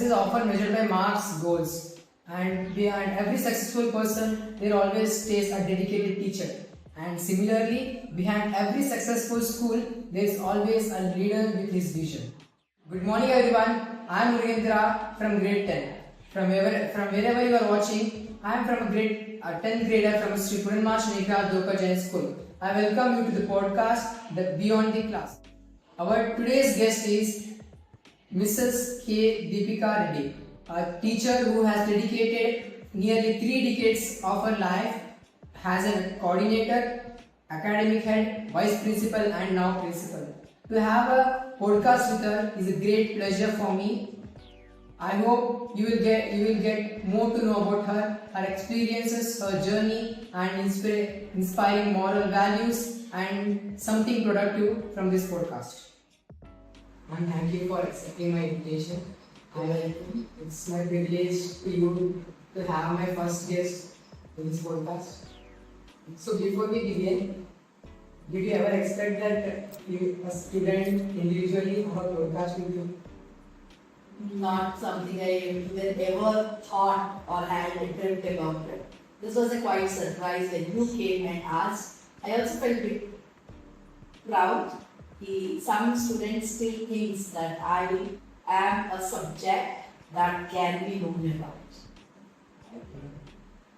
is often measured by marks, goals, and behind every successful person, there always stays a dedicated teacher. And similarly, behind every successful school, there is always a leader with his vision. Good morning, everyone. I am Murugendra from grade 10. From wherever you are watching, I am from a grade 10th grader from Sri Puranma Shnikra Doka Jain School. I welcome you to the podcast, The Beyond the Class. Our today's guest is Mrs. K. Deepika Reddy, a teacher who has dedicated nearly 3 decades of her life as a coordinator, academic head, vice principal, and now principal. To have a podcast with her is a great pleasure for me. I hope you will get more to know about her experiences, her journey, and inspiring moral values and something productive from this podcast. And thank you for accepting my invitation. It's my privilege to you to have my first guest in this podcast. So before we begin, did you ever expect that a student individually have a podcast with you? Not something I even ever thought or had a dreamt about it. This was a quite surprise when you came and asked. I also felt a bit proud. Some students still think that I am a subject that can be known about.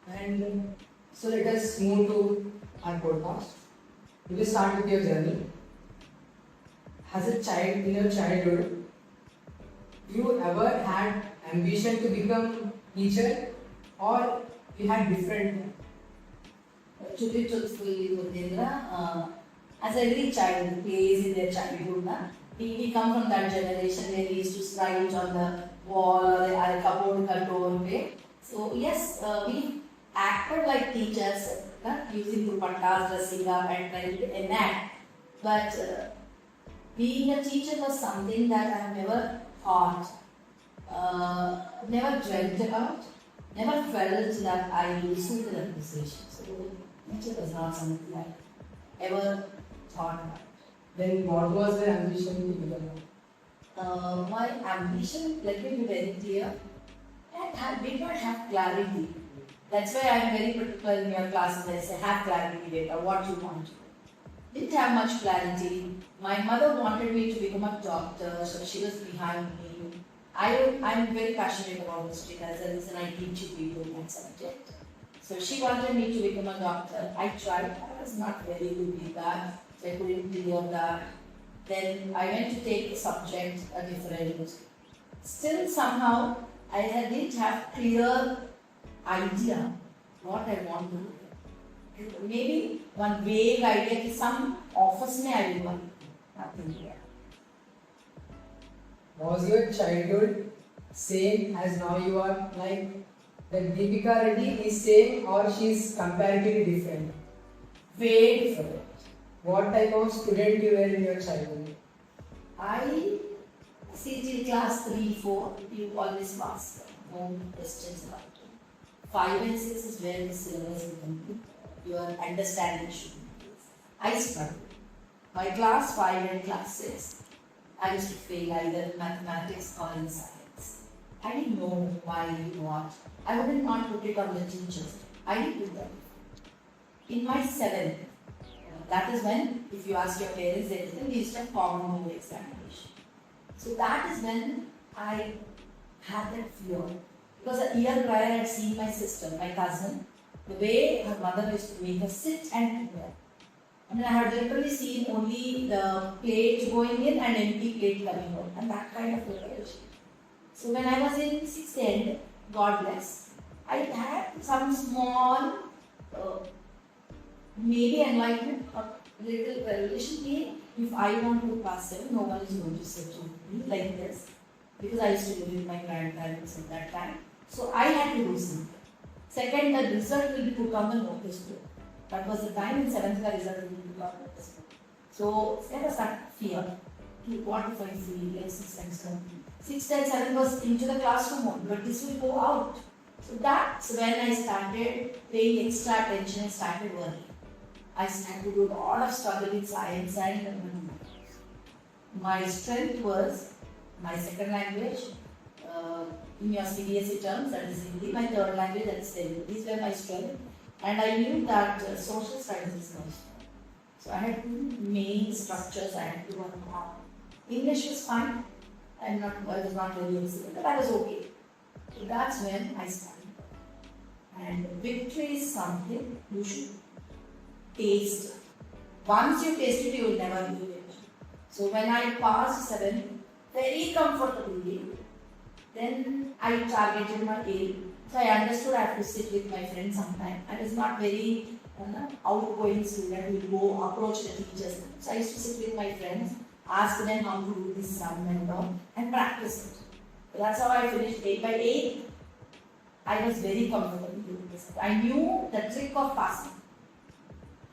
And so let us move to our podcast. We will start with your journey. As a child, in your childhood, you ever had ambition to become teacher, or you had different? To be truthfully, Murugendra, as every child plays in their childhood, we come from that generation where we used to write on the wall or a cupboard control way. So yes, we acted like teachers, using dupattas, dressing up and trying to enact. But being a teacher was something that I have never thought, never dreamt about, never felt that I received an appreciation. So teacher was not something I ever thought about. Then what was the ambition to become? My ambition, let me be very clear, I did not have clarity. That's why I am very particular in your classes. I say, have clarity data, what you want to do. Didn't have much clarity. My mother wanted me to become a doctor, so she was behind me. I'm very passionate about history. That's the reason I teach you people that subject. So she wanted me to become a doctor. I tried. I was not very good with that. So I couldn't clear that. Then I went to take a subject, a different. Still somehow I didn't have clear idea what I want to do. Maybe one vague idea that some offers me I will want. Nothing here. Was your childhood same as now you are, like that Deepika Reddy is same or she is comparatively different? Way different. What type of student you were in your childhood? I see till class 3, 4, you always pass home questions about it. 5 and 6 is where the syllabus is complete. Your understanding should be. I struggled. My class 5 and class 6, I used to fail either in mathematics or in science. I didn't know why, what. I wouldn't not put it on the teachers. I didn't do that. In my 7th, that is when, if you ask your parents, they will used to have common home examination. So that is when I had that fear. Because a year prior I had seen my sister, my cousin, the way her mother used to make her sit and prepare. I mean, I had literally seen only the plate going in and empty plate coming out, and that kind of preparation. So when I was in 6th end, God bless, I had some small, maybe enlightenment, or little revelation came. If I want to pass 7, no one is going to sit to me like this. Because I used to live with my grandparents at that time. So I had to do something. Second, the result will be put on the notice board. That was the time. In 7th, the result will be put on the notice board. So there was that fear. What if I feel like 6th and 7th? 6th and 7th was into the classroom mode, but this will go out. So that's when I started paying extra attention and started working. I started to do a lot of struggle in science and mathematics. My strength was my second language, in your CBSE terms, that is Hindi, my third language, that is Telugu. These were my strength. And I knew that social studies is my strength. So I had two main structures I had to work on. English was fine. I was not very excellent, but I was okay. So that's when I started. And victory is something you should taste. Once you taste it, you will never leave it. So when I passed 7 very comfortably, then I targeted my aim. So I understood I have to sit with my friends sometime. I was not very outgoing student who will go approach the teachers. So I used to sit with my friends, ask them how to do this sum and all, and practice it. So that's how I finished 8 by 8. I was very comfortable doing this. I knew the trick of passing.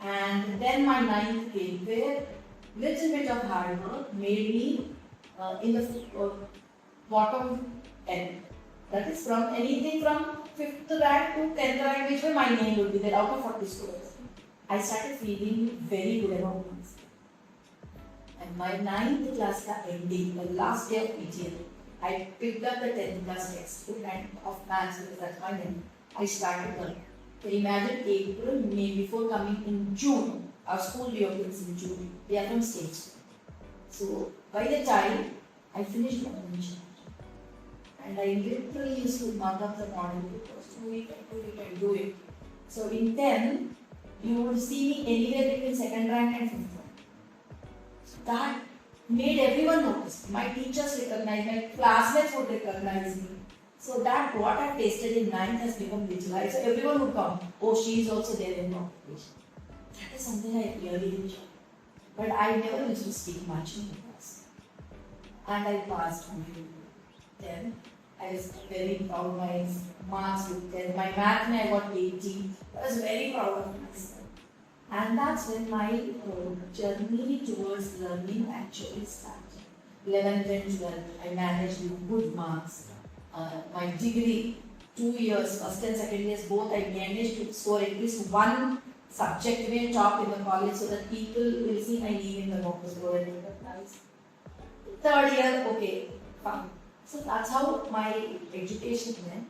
And then my 9th came where little bit of hard work made me in the bottom end. That is from anything from 5th rank to 10th rank, which my name would be there out of 40 students. I started feeling very good about myself. And my 9th class ending, the last day of PTL, I picked up the 10th class textbook and of maths because that's my name. I started learning. So imagine April, May, before coming in June. Our school reopens in June. We are from stage. So by the time I finished my admission, and I literally used to mug up the model papers, do it and do it. So in 10, you would see me anywhere between 2nd rank and 5th rank. So that made everyone notice. My teachers recognized, my classmates would recognize me. So that what I tasted in 9th has become visualized. So everyone would come, oh, she is also there in competition. That is something I really enjoy. But I never used to speak much in the class. And I passed my 10. I was very proud of my marks with 10. My math I got 80. I was very proud of myself. And that's when my journey towards learning actually started. 11th and 12th, I managed with good marks. My degree, 2 years, first and second years, both I managed to score at least one subject way top in the college so that people will see my name in the box score and recognize. 3rd year, okay, fine. So that's how my education went.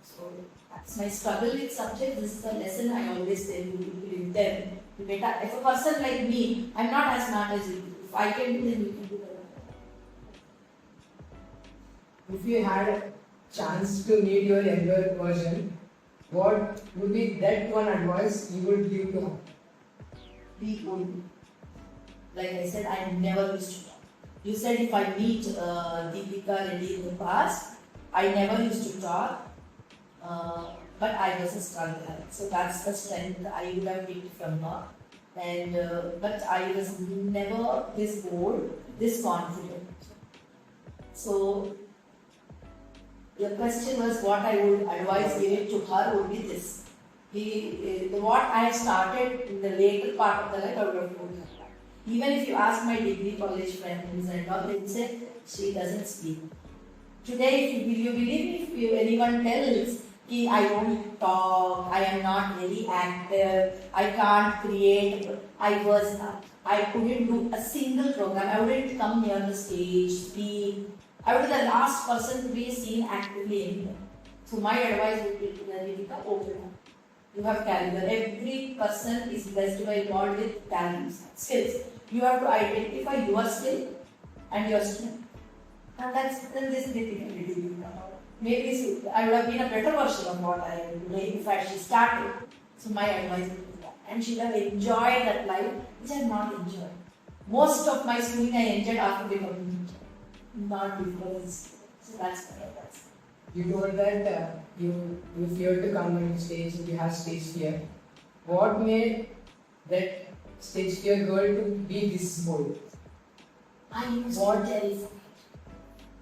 So that's my struggle with subjects. This is the lesson I always tell you people in them. If a person like me, I'm not as smart as you. If I can do, then you can do that. If you had a chance to meet your younger version, what would be that one advice you would give to her? Be good. Like I said, I never used to talk. You said if I meet Deepika, Reddy in the past, I never used to talk, but I was a struggler. So that's the strength I would have picked from her. And but I was never this bold, this confident. So the question was what I would advise giving to her would be this. What I had started in the later part of the life, I would have told her. Even if you ask my degree college friends and all, they say she doesn't speak. Today, will you believe me if anyone tells that I don't talk, I am not very active, I can't create, I couldn't do a single program, I wouldn't come near the stage, speak. I would be the last person to be seen actively anywhere. So my advice would be to Deepika, open up. You have caliber. Every person is blessed by God with talents, skills. You have to identify your skill and your strength. And then this difficulty. Maybe I would have been a better version of what I am today if she started. So my advice would be that. And she would have enjoyed that life, which I have not enjoyed. Most of my schooling I enjoyed after becoming teacher. Not because. So that's my advice. You told that you feared to come on stage, you have stage fear. What made that stage fear girl to be this bold? I used to terrified.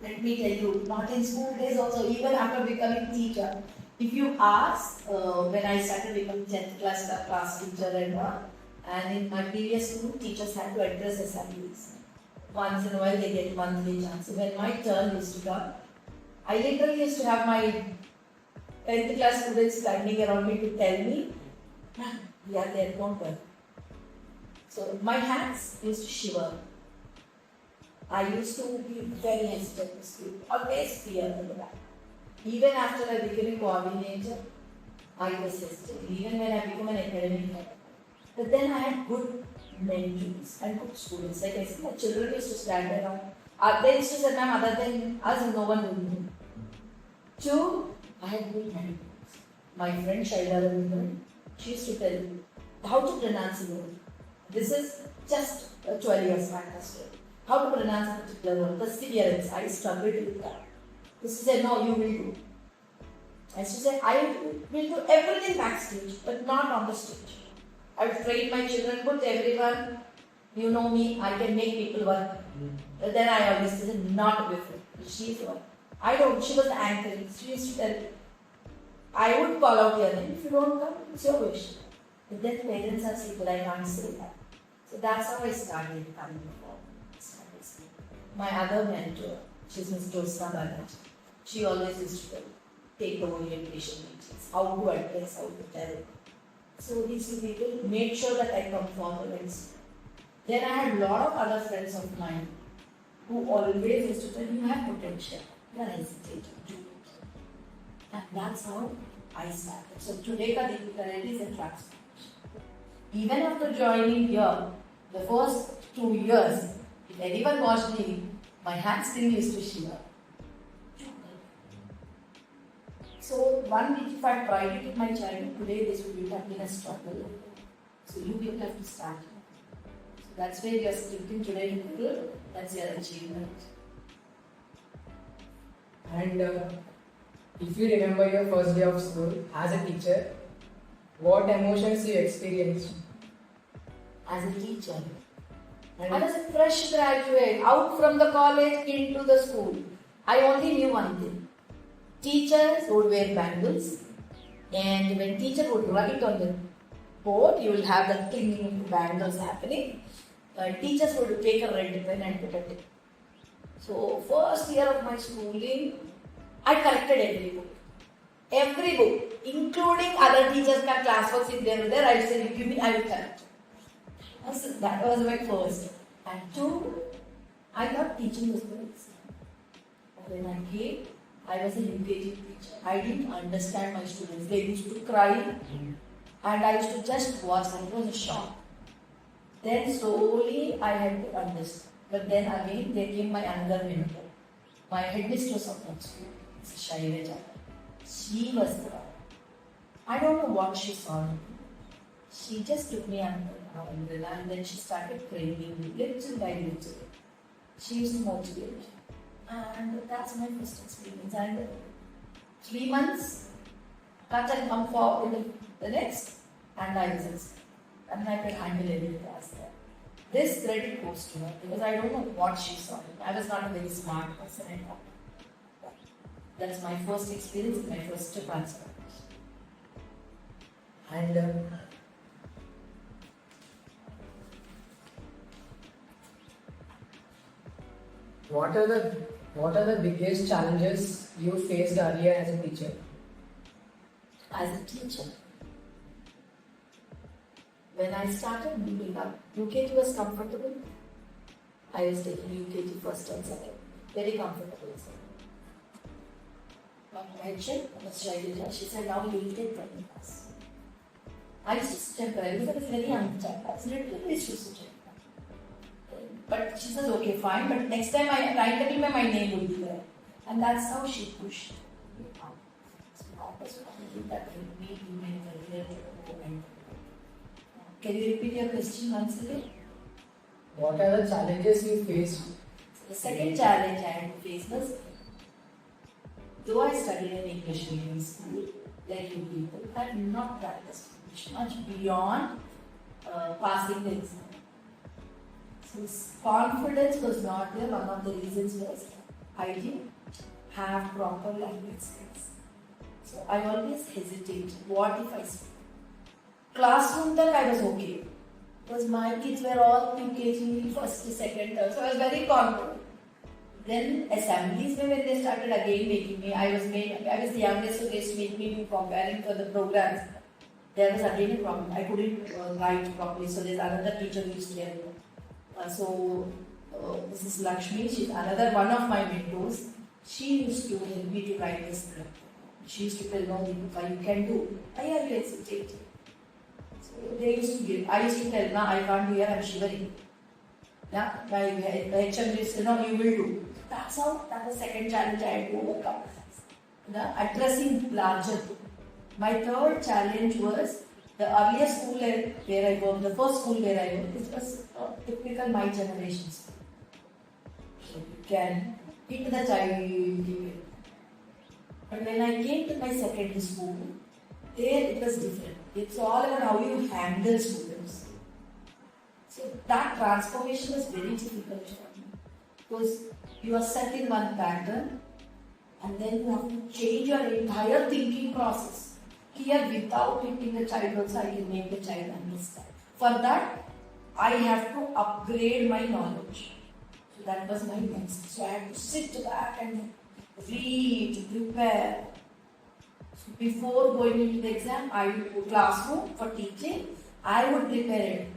Let me tell you, not in school days also, even after becoming teacher. If you ask, when I started becoming 10th class teacher and in my previous school, teachers had to address assemblies. Once in a while they get monthly chance. So when my turn used to come, I literally used to have my 10th class students standing around me to tell me, we are there, don't worry. So my hands used to shiver. I used to be very hesitant to school, always fear in the back. Even after I became a coordinator, I was hesitant. Even when I became an academic head. But then I had good mentors and good students. Like I said, my children used to stand around. They used to say, ma'am, other than us, no one will know. Two, I had good mentors. My friend Shaila, she used to tell me how to pronounce a word. This is just 12 years back. How to pronounce a particular word. Perseverance. I struggled with that. She said, no, you will do. And she said, I will do everything backstage, but not on the stage. I will train my children, put everyone, you know me, I can make people work. But then I always said, not before. She's the one. She was the anchor. She used to tell me, I would call out your name. If you don't come, it's your wish. But then parents are saying, I can't say that. So that's how I started coming before. My other mentor, she's Ms. Josna Banerjee. She always used to take the orientation meetings, how to address, how to tell. So these two people made sure that I come forward. Then I had a lot of other friends of mine who always used to tell me, you have potential, you are hesitating, do it. And that's how I started. So today, Deepika Reddy is a transformation. Even after joining here, the first 2 years, if anyone watched me, my hands still used to shiver. So one week if I tried it in my childhood, today this would have been a struggle. So you people have to start. So that's where you are sitting today, that's your achievement. And if you remember your first day of school as a teacher, what emotions you experienced? As a teacher, I was a fresh graduate, out from the college into the school. I only knew one thing. Teachers would wear bangles, and when teacher would write on the board, you will have the clinging bangles happening. Teachers would take a red pen and put it. So first year of my schooling, I corrected every book. Every book, including other teachers' classworks if they were there, I would say, give me, I will correct. So that was my first. And two, I thought teaching was very easy. When I came, I was a UKG teacher. I didn't understand my students. They used to cry, and I used to just watch them. It was a shock. Then slowly I had to understand. But then again, there came my another mentor, my headmistress of that school, Shaila. She was the one. I don't know what she saw in me. She just took me under her umbrella, and then she started training me little by little. She used to motivate me. And that's my first experience. And 3 months, cut and come forward in the next, and I was excited. And I could handle every class there. This credit goes to her because I don't know what she saw. I was not a very smart person at all. That's my first experience, my first transformation. And what are the biggest challenges you faced earlier as a teacher? As a teacher, when I started moving up, UKG was comfortable. I was taking UKG first and second. Very comfortable. But my head was Shaila. She said, now you will take primary class. I used to sit in primary because I was very young child. I was literally used to sit in. But she says, okay, fine, but next time I write my name will be there. And that's how she pushed me out. So that was something that made me my career moment. Can you repeat your question once again? What are the challenges you faced? The second challenge I had to face was, though I studied in English medium school, like you people, I had not practiced much beyond passing the exam. So confidence was not there. One of the reasons was I didn't have proper language skills. So I always hesitate. What if I speak? Classroom that I was okay. Because my kids were all UKG, first, second, third. So I was very confident. Then assemblies, when they started again making me, I was the youngest, so they used to make me comparing for the programs. There was again a problem. I couldn't write properly, so there's another teacher who used to help me. So This is Lakshmi. She's another one of my mentors. She used to help me to write this script. She used to tell me, Deepika, you can do. I have hesitated. So they used to give. I used to tell, no, I can't do here, I'm shivering. Yeah, my HM used to, no, you will do. That's how, that's the second challenge I had to overcome. Addressing larger. My third challenge was the earlier school where I worked, the first school where I worked, it was typical my generation school. So you can hit the child, give it. But when I came to my secondary school, there it was different. It's all about how you handle students. So that transformation was very difficult for me. Because you are set in one pattern and then you have to change your entire thinking process. Here, without hitting the child also, I can make the child understand. For that, I have to upgrade my knowledge. So that was my next. So I had to sit back and read, prepare. So before going into the exam, I would go classroom for teaching. I would prepare it,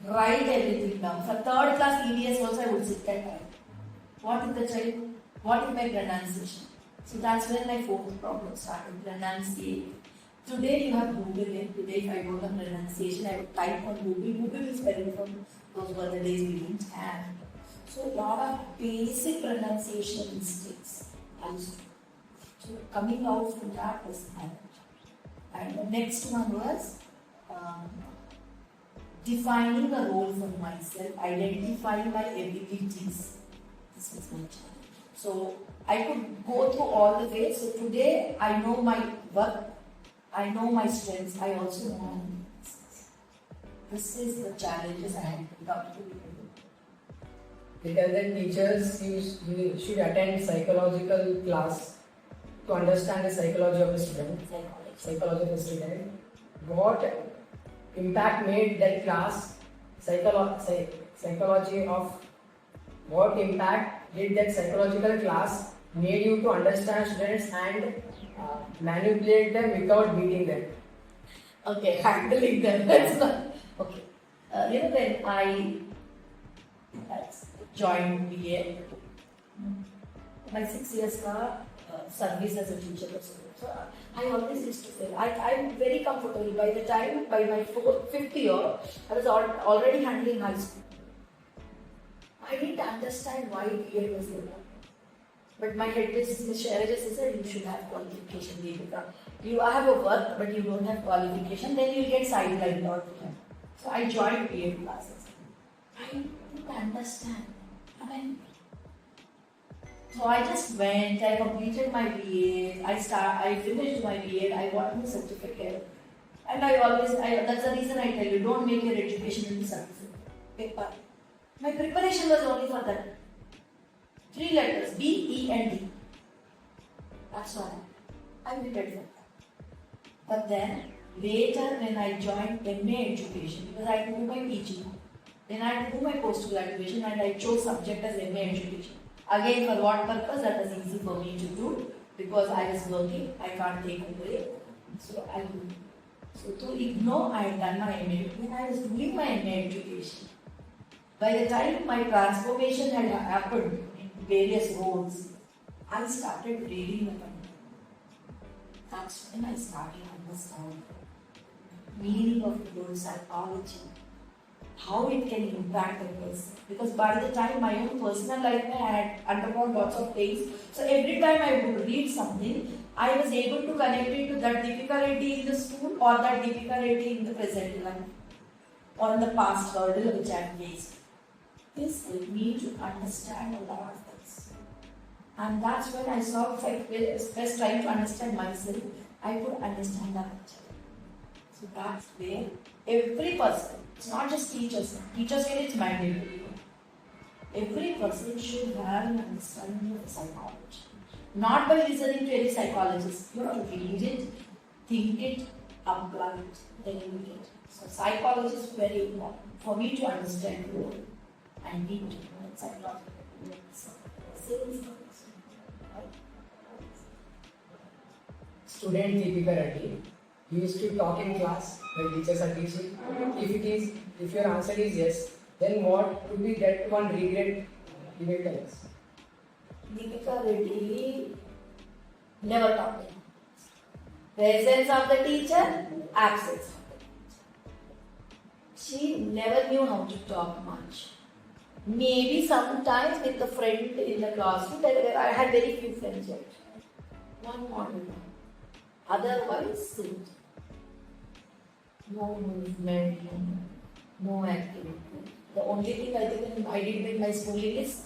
write everything down. For third class EDS also, I would sit and write. What is the child? What is my pronunciation? So that's when my fourth problem started, pronunciation. Today you have Google in. Today if I go to pronunciation, I would type on Google. Google is very from those were the days we didn't have. So a lot of basic pronunciation mistakes I used to do. So coming out from that was challenge. And the next one was defining a role for myself, identifying my abilities. This was my challenge. So I could go through all the ways. So today I know my work. I know my strengths, I also know my weaknesses. This is the challenges I had to come to. Because then teachers, you should attend psychological class to understand the psychology of the student. Psychology of the student. What impact made that class? Psychology of what impact did that psychological class made you to understand students and manipulate them without beating them? Okay, handling them. That's not okay. When I joined BA, my 6 years service as a teacher was over. So I always used to feel I'm very comfortable. By my fifth year, I was already handling high school. I didn't understand why BA was there. But my head business, Ms. Shailaja said, you should have qualification, Deepika. You have a work, but you don't have qualification, then you'll get sidelined all the time. So I joined BA classes. I didn't understand. So I just went, I completed my BA, I finished my BA, I got my certificate. And that's the reason I tell you, don't make your education into certificate. Paper. My preparation was only for that. 3 letters, B, E and D. That's all. I prepared for that. But then, later when I joined MA education, because I had to do my PG, then I had to do my post-graduation and I chose subject as MA education. Again, for what purpose? That was easy for me to do because I was working, I can't take a break. So I do. So to ignore, I had done my MA. When I was doing my MA education, by the time my transformation had happened in various roles, I started reading the Bible. That's when I started understanding the meaning of the word psychology, how it can impact a person. Because by the time my own personal life I had undergone lots of things, so every time I would read something, I was able to connect it to that Deepika Reddy in the school or that Deepika Reddy in the present life or in the past hurdle which I have faced. This helped me to understand a lot of things. And that's when I saw if I was trying to understand myself, I could understand others. So that's where every person, it's not just teachers, teachers get it mandatory. Every person should have an understanding of psychology. Not by listening to any psychologist. You have to read it, think it, apply it, then you will get it. So psychology is very important for me to understand the world. I need to know psychology. Student Deepika Reddy, you used to talk in class when teachers are teaching. If your answer is yes, then what would be that one regret you will tell us? Deepika Reddy never talked. Presence of the teacher, absence of the teacher. She never knew how to talk much. Maybe sometimes with a friend in the classroom, I had very few friends yet. One model. Otherwise, no movement, no activity. The only thing I think I did with my schooling is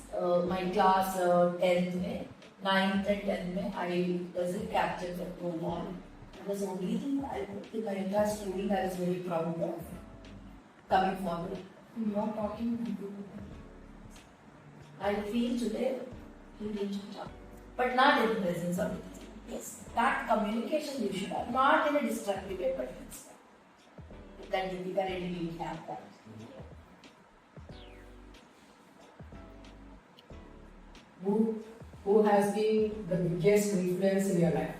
my class 10th May, 9th and 10th May, I wasn't captured for too long. That was the only thing I think my entire schooling I was very proud of. Coming forward, not talking. I feel today you need to talk, but not in the presence of it. Yes, that communication you should have, not in a destructive way, but instead. That Deepika Reddy will have that. Who has been the biggest influence in your life?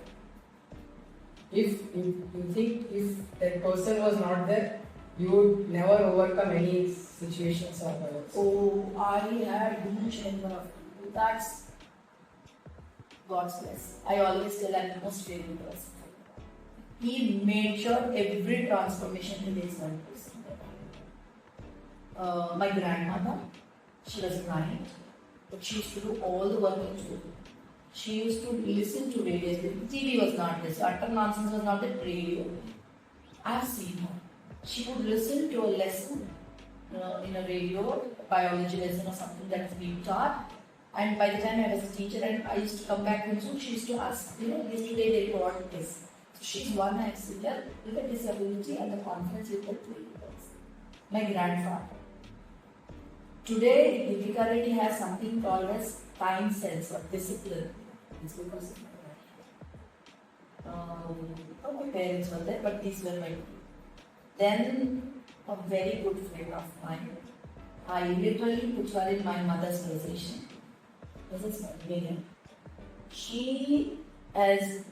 If you think if that person was not there, you would never overcome any situations or problems. Oh, I had huge number of people. That's God's bless. I always tell I'm the most favorite person. He made sure every transformation in his one person. My grandmother, she was blind, but she used to do all the work at home. She used to listen to radio. TV was not this. Utter nonsense was not that radio. I've seen her. She would listen to a lesson in a radio, biology lesson or something that is being taught. And by the time I was a teacher and I used to come back home soon, she used to ask, yesterday they taught this. So she's one I see her with the disability and the confidence with the two years. My grandfather. Today, Deepika Reddy has something called as time sense or discipline. It's because my parents were there, but these were my two. Then, a very good friend of mine. I literally put her in my mother's position. This is Miriam. She has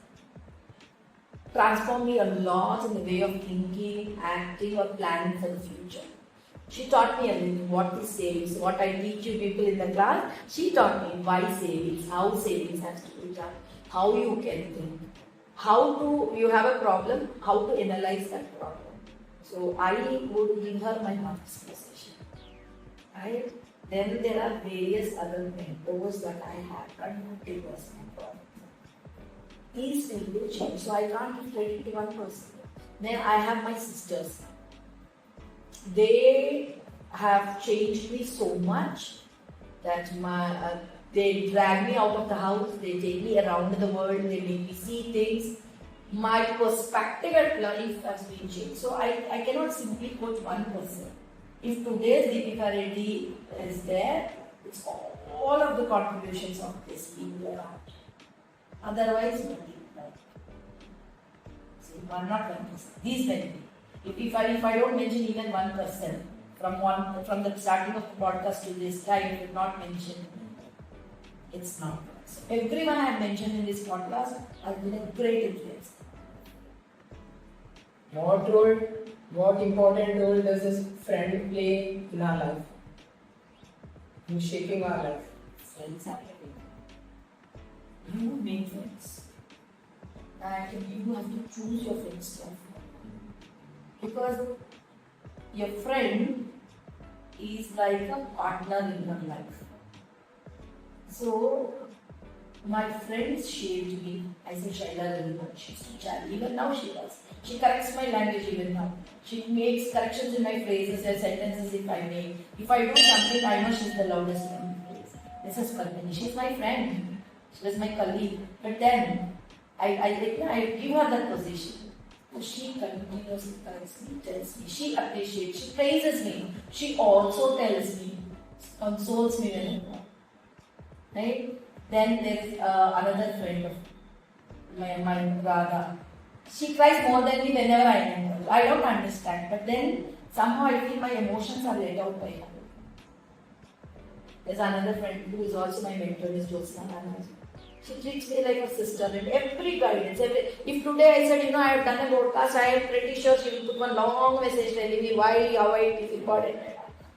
transformed me a lot in the way of thinking, acting, or planning for the future. She taught me everything, what is savings, what I teach you people in the class. She taught me why savings, how savings has to be done, how you can think, how to, you have a problem, how to analyze that problem. So I would give her my mother's position. Right? Then there are various other mentors that I have, but not a person. These will change, so I can't give credit to one person. Then I have my sisters. They have changed me so much that they drag me out of the house, they take me around the world, they make me see things. My perspective at life has been changed. So I cannot simply put one person. If today's Deepika Reddy is there, it's all of the contributions of these people around. Otherwise, nobody. See, not one person. These many people. If I don't mention even one person from the starting of the podcast to this time, if not mention, it's not. So everyone I have mentioned in this podcast has been a great influence. What important role does this friend play in our life? In shaping our life? Friends are everything. You make friends. And you have to choose your friends carefully. Because your friend is like a partner in your life. So, my friends shaped me. I say Shaila very much. She's teacher. Even now she does. She corrects my language even now. She makes corrections in my phrases and sentences if I make. If I do something, I know she's the loudest one. This is Kalpini. She's my friend. She was my colleague. But then, I give her that position. So she continuously corrects me, tells me. She appreciates, she praises me. She also tells me, consoles me when I'm wrong. Right? Then there is another friend of my Radha. She cries more than me whenever I am her. I don't understand. But then somehow I feel my emotions are let out by her. There's another friend who is also my mentor, is Jyotsna. She treats me like a sister and every guidance. If today I said, I have done a broadcast, I am pretty sure she will put one long message telling me why, how it is important.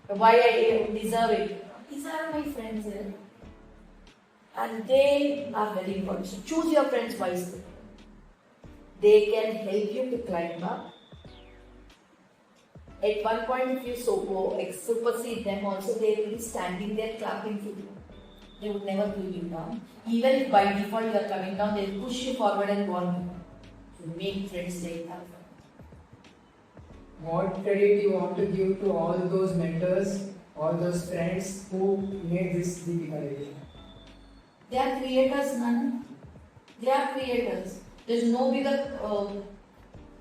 why I deserve it. These are my friends here. And they are very important. So choose your friends wisely. They can help you to climb up. At one point, if you supersede them, also they will be standing there clapping for you. They would never pull you down. Even if by default you are coming down, they will push you forward and warn you to make friends like that. What credit you want to give to all those mentors, all those friends who made this Deepika Reddy? They are creators, man. They are creators. There's no bigger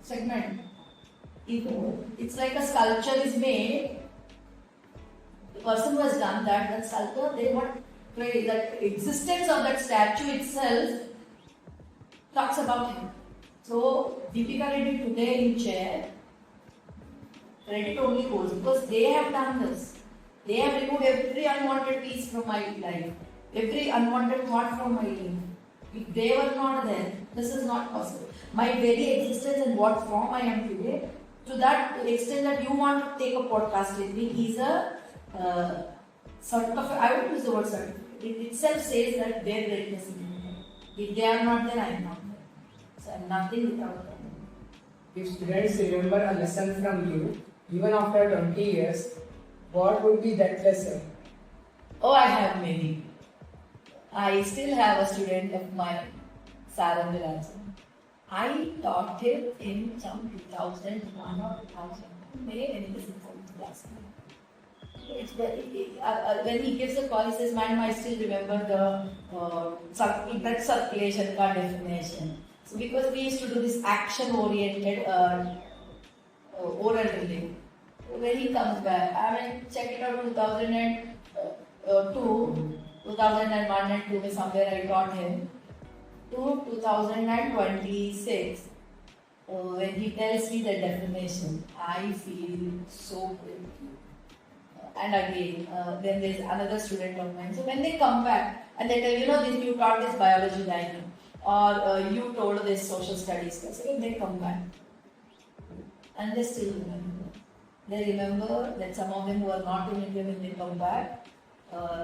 segment. It's like a sculpture is made. The person who has done that sculpture, they want that existence of that statue itself talks about him. So Deepika Reddy today in chair, credit only goes because they have done this. They have removed every unwanted piece from my life, every unwanted thought from my life. If they were not there, this is not possible. My very existence and what form I am today, to that extent that you want to take a podcast with me is a certificate. I would use the word certificate. It itself says that their greatness is in me. If they are not there, I am not there. So I am nothing without them. If students remember a lesson from you, even after 20 years, what would be that lesson? Oh, I have many. I still have a student of mine, Saran Vilasan. I taught him in some 2001 or 2000. Many lessons from last time. It's very, when he gives a call, he says, "Madam, I still remember the blood circulation ka definition." So because we used to do this action-oriented oral drilling. When he comes back, I mean, check it out 2002, 2001 and 2 somewhere I taught him. To 2026, when he tells me the definition, I feel so good. And again, then there's another student of mine. So when they come back and they tell, this, you taught this biology line or you told this social studies class, so they come back and they still remember. They remember that some of them who are not in India when they come back,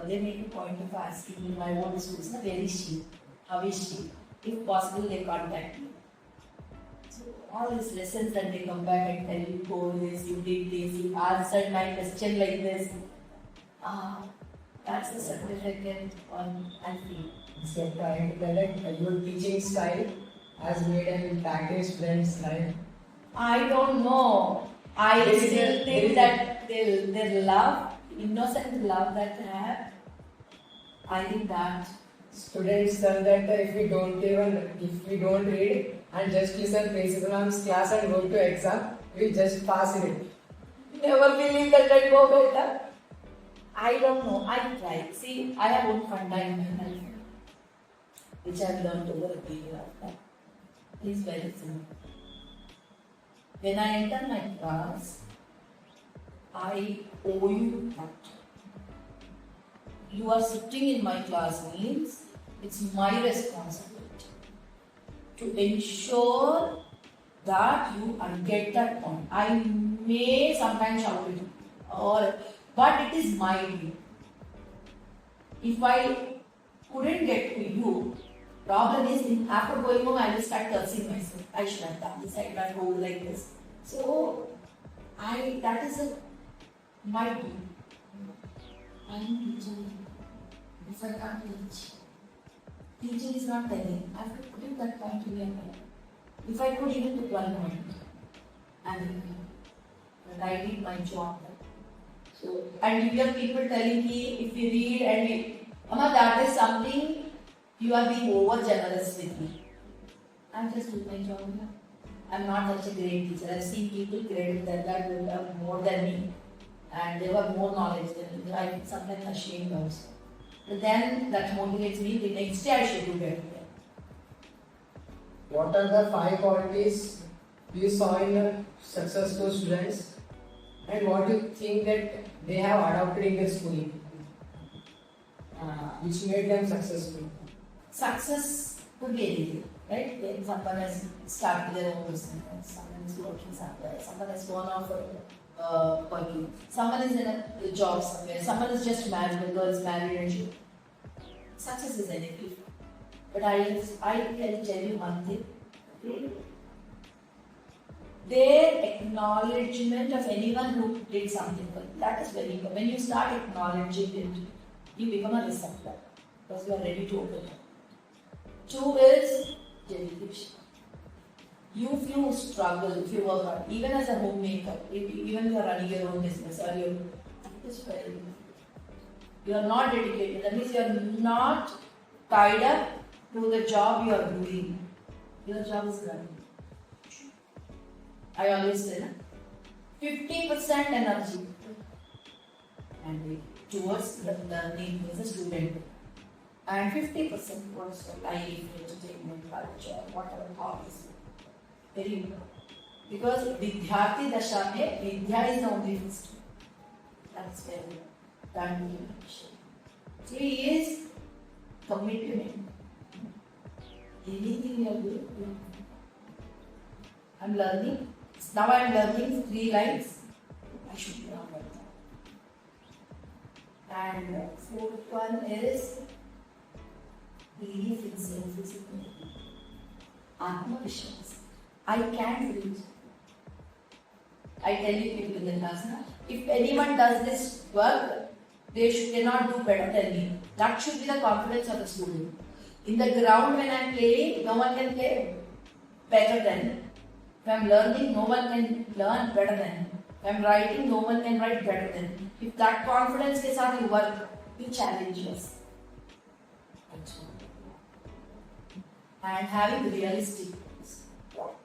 they make a point of asking me, my old students, where is she? How is she? If possible, they contact me. So all these lessons that they come back and tell you, go this, you did this, you answered my question like this. That's the certificate on Alfie. So trying to tell that your teaching style has made an impact in students' life. I don't know. I still think that their love, innocent love that they have, I think that students learn that if we don't read and just listen principal ma'am's class and go to exam, we just pass it. Never believe that I go better. I don't know. I try. See, I have one funda in my life, which I have learned over a period of time. It is very simple. When I enter my class, I owe you that. You are sitting in my class means it's my responsibility to ensure that you get that point. I may sometimes shout at you, but it is my duty. If I couldn't get to you, problem is after going home I will start cursing myself. I should have done this, I should have rolled like this. So that is my duty. I am teaching. If I can't teach, teaching is not telling. I have to put in that point to be aware. If I could even put one point, but I did my job. So, and you hear people telling me, if you read and Amma, that is something you are being over generous with me. I'm just doing my job. I'm not such a great teacher. I've seen people credit that who have more than me, and they have more knowledge than me. I'm sometimes ashamed also. But then that motivates me. The next day I should do better. What are the 5 qualities you saw in your successful students, and what do you think that they have adopted in their schooling, which made them successful? Success could be anything, right? When someone has started their own business, someone is working somewhere, someone has gone off for working. Someone is in a job somewhere. Someone is just married. The girl is married and she. Success is anything. But I can tell you one thing. Their acknowledgement of anyone who did something for you, that is very important. When you start acknowledging it, you become a receptor because you are ready to open it. 2 is dedication. If you struggle, if you work hard, even as a homemaker, even if you are running your own business or you are not dedicated, that means you are not tied up to the job you are doing. Your job is running. I always say, 50% energy and towards the learning as a student, and 50% towards life, entertainment, culture, whatever hobbies. Very important. Because Vidyarthi Dasha mein Vidya is the only first. That's very important. 3 is commitment. Anything you are doing. I'm learning. Now I am learning 3 lines. I should be on like that. And 4th one is belief in self-discipline. Atma-vishwas. I can't do it. I tell you people in the class, if anyone does this work, they cannot do better than me. That should be the confidence of the student. In the ground when I am playing, no one can play better than me. If I am learning, no one can learn better than me. If I am writing, no one can write better than me. If that confidence ke saath you work, you challenge yourself. And having realistic,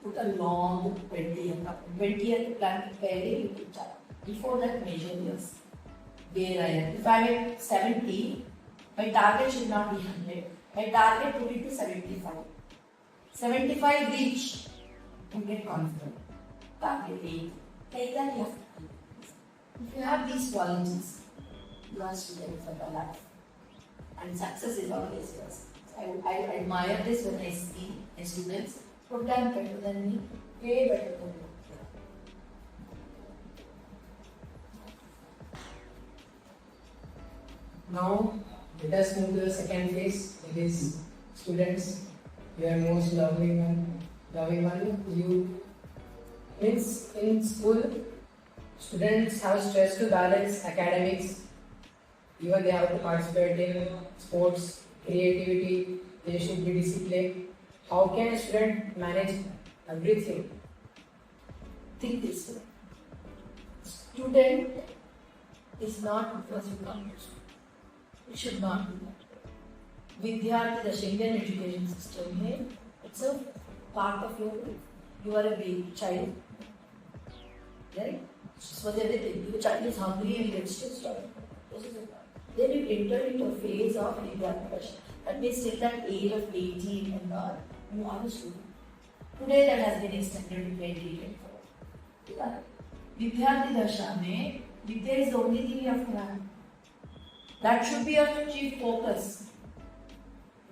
put a long 20th plan pehले you put. Before that, measure yours. Where I am. If I am at 70, my target should not be 100. My target will be to 75. 75 reach. You get confident. Target 8. Like that you have to do. If you have these qualities, you are student for the life. And success is always yours. I admire this when I see my students who done better than me, way better than me. Now, let us move to the second phase. It is students. Your most loving one. You means in school, students have stress to balance academics. Even they have to participate in sports, creativity. They should be disciplined. How can a student manage everything? Think this way. Student is not because you can't. It should not be that. Vidyarthi, the Indian education system here, it's a part of your life. You are a baby child. Right? So everything. If a child is hungry and gets started. Then you enter into a phase of Vidyarthi. That means till that age of 18 and all, you are a student. Today that has been extended to 20 24. Vidyarthi Dasha mein, Vidya is the only thing you have to learn. That should be your chief focus.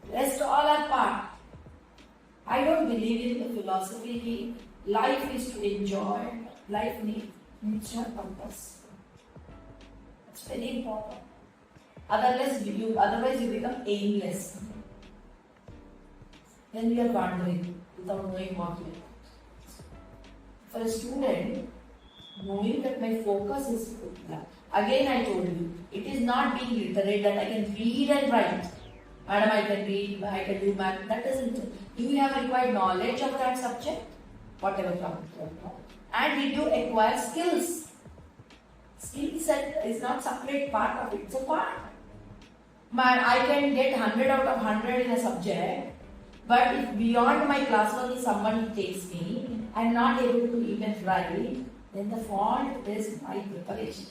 Rest all are part. I don't believe in the philosophy that life is to enjoy, life needs to have purpose. It's very important. Otherwise you become aimless. Then we are wandering without knowing what we want. For a student, knowing that my focus is again I told you, it is not being literate that I can read and write. Madam, I can read, I can do math. That doesn't. Do you have required knowledge of that subject? Whatever comes. And did you acquire skills? Skill set is not separate part of it. It's a part. I can get 100 out of 100 in a subject, but if beyond my classwork is someone who takes me, I am not able to even write, then the fault is my preparation.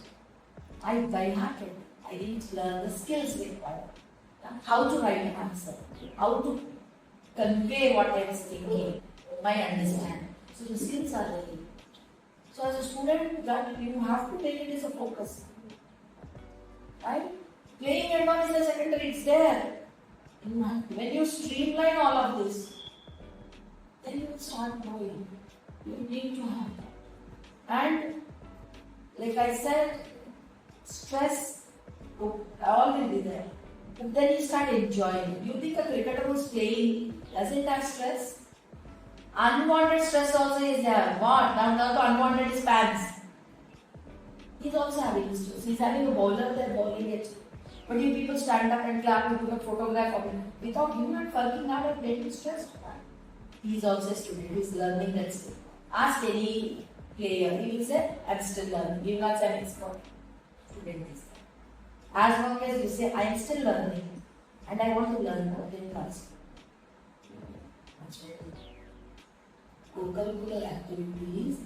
I by-hearted. I didn't learn the skills required. How to write an answer, how to convey what I was thinking, my understanding. So the skills are there. So as a student, that you have to take it as a focus. Right? Playing and one is a secondary, it's there. When you streamline all of this, then you will start growing. You need to have that. And Like I said, stress will always be there. But then you start enjoying it. You think a cricketer who's playing doesn't have stress? Unwanted stress also is there. What? Now the unwanted is fans. He's also having stress. He's having a bowler there bowling it. But you people stand up and clap and put a photograph of him. Without him not working hard and getting stressed. He is also a student who is learning that skill. Ask any player, he will say, I'm still learning. He will not say I'm expert. Student is. As long as you say, I am still learning and I want to learn more, then class. Co-curricular activities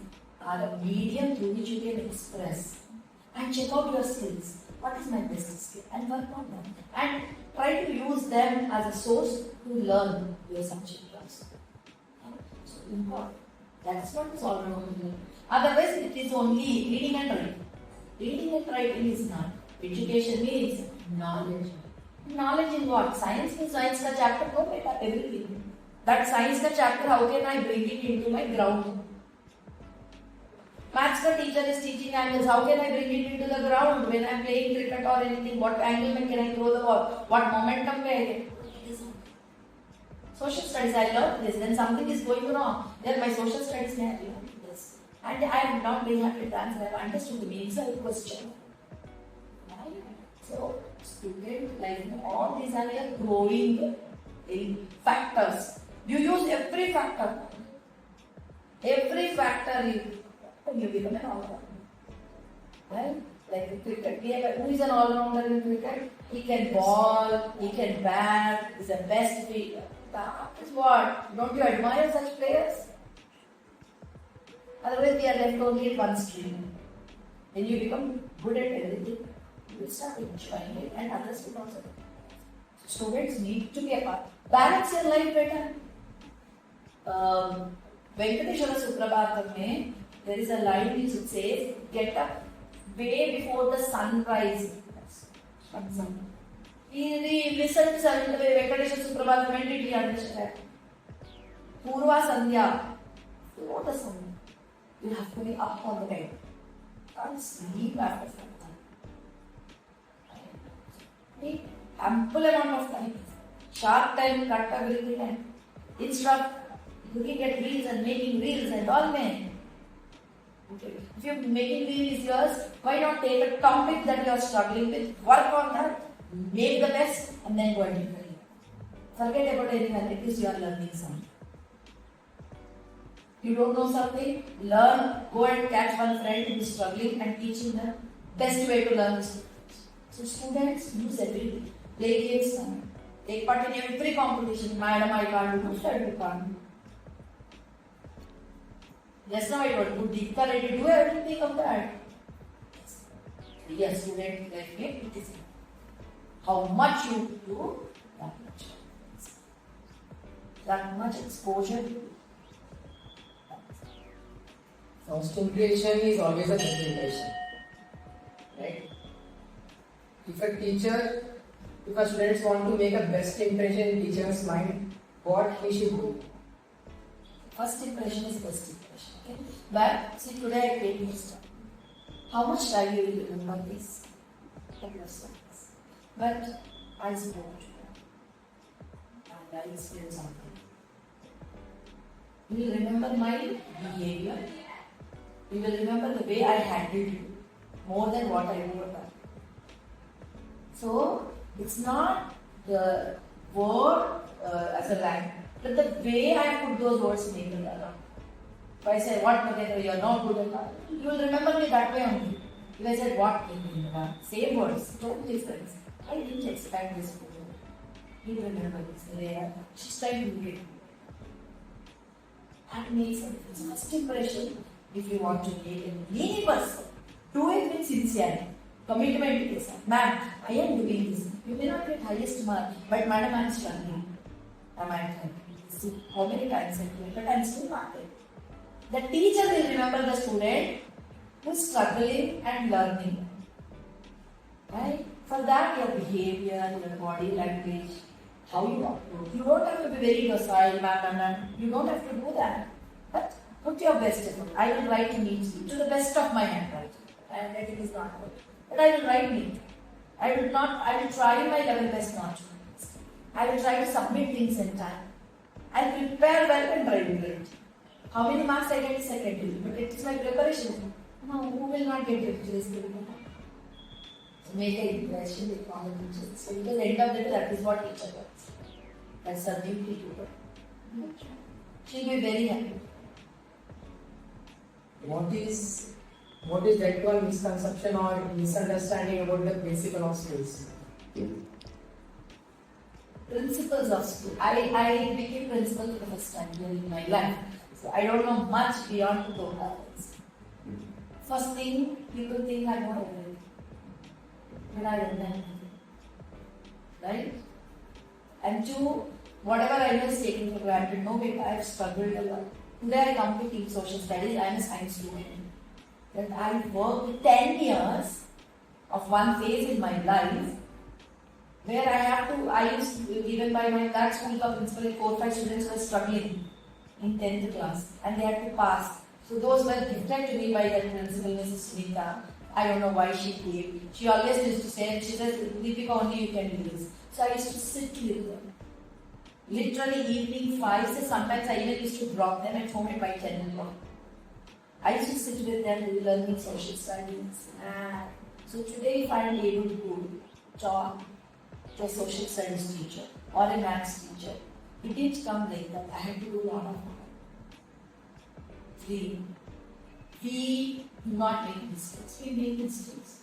are a medium through which you can express and check out your skills. What is my best skill? And work on them. And try to use them as a source to learn your subject class. So important. That's what is all around. Otherwise, it is only reading and writing. Reading and writing is not. Education means knowledge. Knowledge in what? Science means science ka chapter go beta everything. That science ka chapter, how can I bring it into my ground? Maths ka teacher is teaching angles. How can I bring it into the ground when I am playing cricket or anything? What angle can I throw the ball? What momentum can I get? Social studies, I learned this. Then something is going wrong. Then my social studies may have learned this. And I am not being happy to answer. I have understood the meaning of the question. So, student, like all these are like growing in factors. You use every factor. Every factor you become an all-rounder. Right? Like in cricket, who is an all-rounder in cricket? He can ball, he can bat, he's the best fielder. That is what? Don't you admire such players? Otherwise, we are left only in one stream. Then you become good at everything. You will start enjoying it, and others will also. Students need to be a part. Balance your life better. Venkateshwara Suprabhatam mein, there is a line which it says, get up way before the sun rises. He listened to Venkateshwara Suprabhatam, when did he understand? Purva Sandhya, before the sun. You have to be up all the time. Can't sleep after some time. Take ample amount of time. Sharp time, cut everything and instead of looking at reels and making reels and all men. Okay. If you're making reels yours, why not take a topic that you are struggling with, work on that, make the best, and then go and do it. Forget about anything, at least you are learning something. You don't know something, learn, go and catch one friend who is struggling and teach him the best way to learn this. So students use everything. Play games, take part in every competition. Madam, I can't do, sir, you can't do. Yes, now I told you, Deepika, Reddy, do everything of that. Be a student like me, it is how much you do, that much exposure. First impression is always a good impression. Right? If a students want to make a best impression in teacher's mind, what he should do? First impression is best impression. Okay? But see, today I came here. How much time you will remember this? But I spoke to you and I explained something. You will remember my behavior. You will remember the way I handled you more than what I would have done. So, it's not the word as a rank, but the way I put those words make it around. If I say, what Murugendra, you are not good at that, you will remember me that way only. If I said, what Murugendra, same words, totally different. I didn't expect this from you. You remember this. She's trying to do it. That makes a difference. First impression, if you want to make any person, do it with sincerity. Commitment is, ma'am, I am doing this. You may not get highest mark, but madam, I am struggling. I might have see how many times I do it, but I am still not there. The teacher will remember the student who is struggling and learning. Right? For that, your behavior, your body language, how you approach. You don't have to be very docile, ma'am. You don't have to do that. But put your best effort. I will try to meet you to the best of my handwriting. and that it is not good. But I will write neat. I will try my level best not to. I will try to submit things in time. I prepare well and write great. How many marks I get is secondary, but it is my preparation. No, who will not get it to this paper? So make an impression with all the teachers. So because end of the day, that is what teacher does. That's her duty to do. She will be very happy. What is that called misconception or misunderstanding about the principle of schools? Principles of school. I became principal for the first time in my life. So I don't know much beyond the vocabularies. First thing, people think I know everything. But I don't know anything. Right? And two, whatever I know is taken for granted. No, because I have struggled a lot. Today I come to teach social studies. I am a science student. That I worked 10 years of one phase in my life where I used to, given by that school principal, 4 or 5 students were struggling in 10th class and they had to pass. So those were gifted to me by that principal, Mrs. Deepika. I don't know why she gave. She always used to say, she says, Deepika, only you can do this. So I used to sit with them. Literally evening 5, so sometimes I even used to drop them at home at by 10 o'clock. I used to sit with them learning social studies. So today if I am able to talk to a social studies teacher or a maths teacher, it didn't come like that. I had to do a lot of work. We do not make mistakes. We make mistakes.